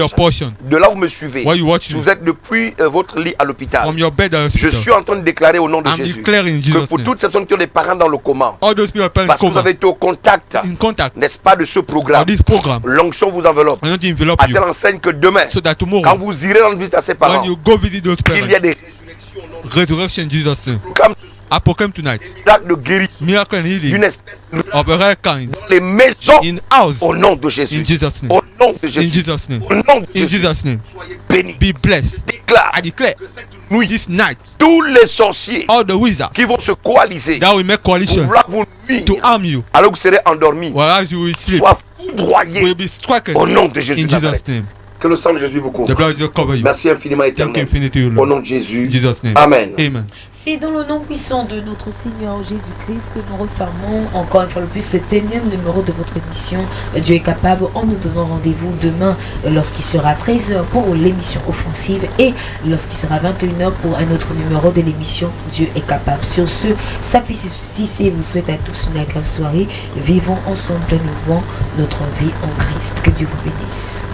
De là où vous me suivez, si vous êtes depuis votre lit à l'hôpital, je suis en train de déclarer au nom de Jésus que pour toutes ces personnes qui ont des parents dans le coma, parce que vous avez été au contact, n'est-ce pas, de ce programme, l'onction vous enveloppe à telle enseigne que demain, quand vous irez rendre visite à ses parents, qu'il y a des résurrection Jesus name. I proclaim tonight. Miracle de guérison. Miracle and healing. D'une espèce of a rare kind. Dans les maisons. In house. Au nom de Jésus. In Jesus name. Au nom de Jésus. In Jesus name. Au nom de Jésus. In Jesus name. Soyez bénis. Be blessed. Déclare. I declare. Que cette nuit. This night. Tous les sorciers. All the wizards. Qui vont se coaliser. That will make coalition. Pour vouloir vous nuire. To harm you. Alors que vous serez endormis. Whereas you will sleep. Soient foudroyés. Will be stricken. Au nom de Jésus. In Jesus name. Que le sang de Jésus vous couvre. Merci infiniment, éternel. Au nom de Jésus. Amen. Amen. C'est dans le nom puissant de notre Seigneur Jésus-Christ que nous refermons encore une fois le plus cet énième numéro de votre émission Dieu est capable, en nous donnant rendez-vous demain lorsqu'il sera 13h pour l'émission offensive et lorsqu'il sera 21h pour un autre numéro de l'émission Dieu est capable. Sur ce, Safi Cissé vous souhaite à tous une agréable soirée. Vivons ensemble pleinement notre vie en Christ. Que Dieu vous bénisse.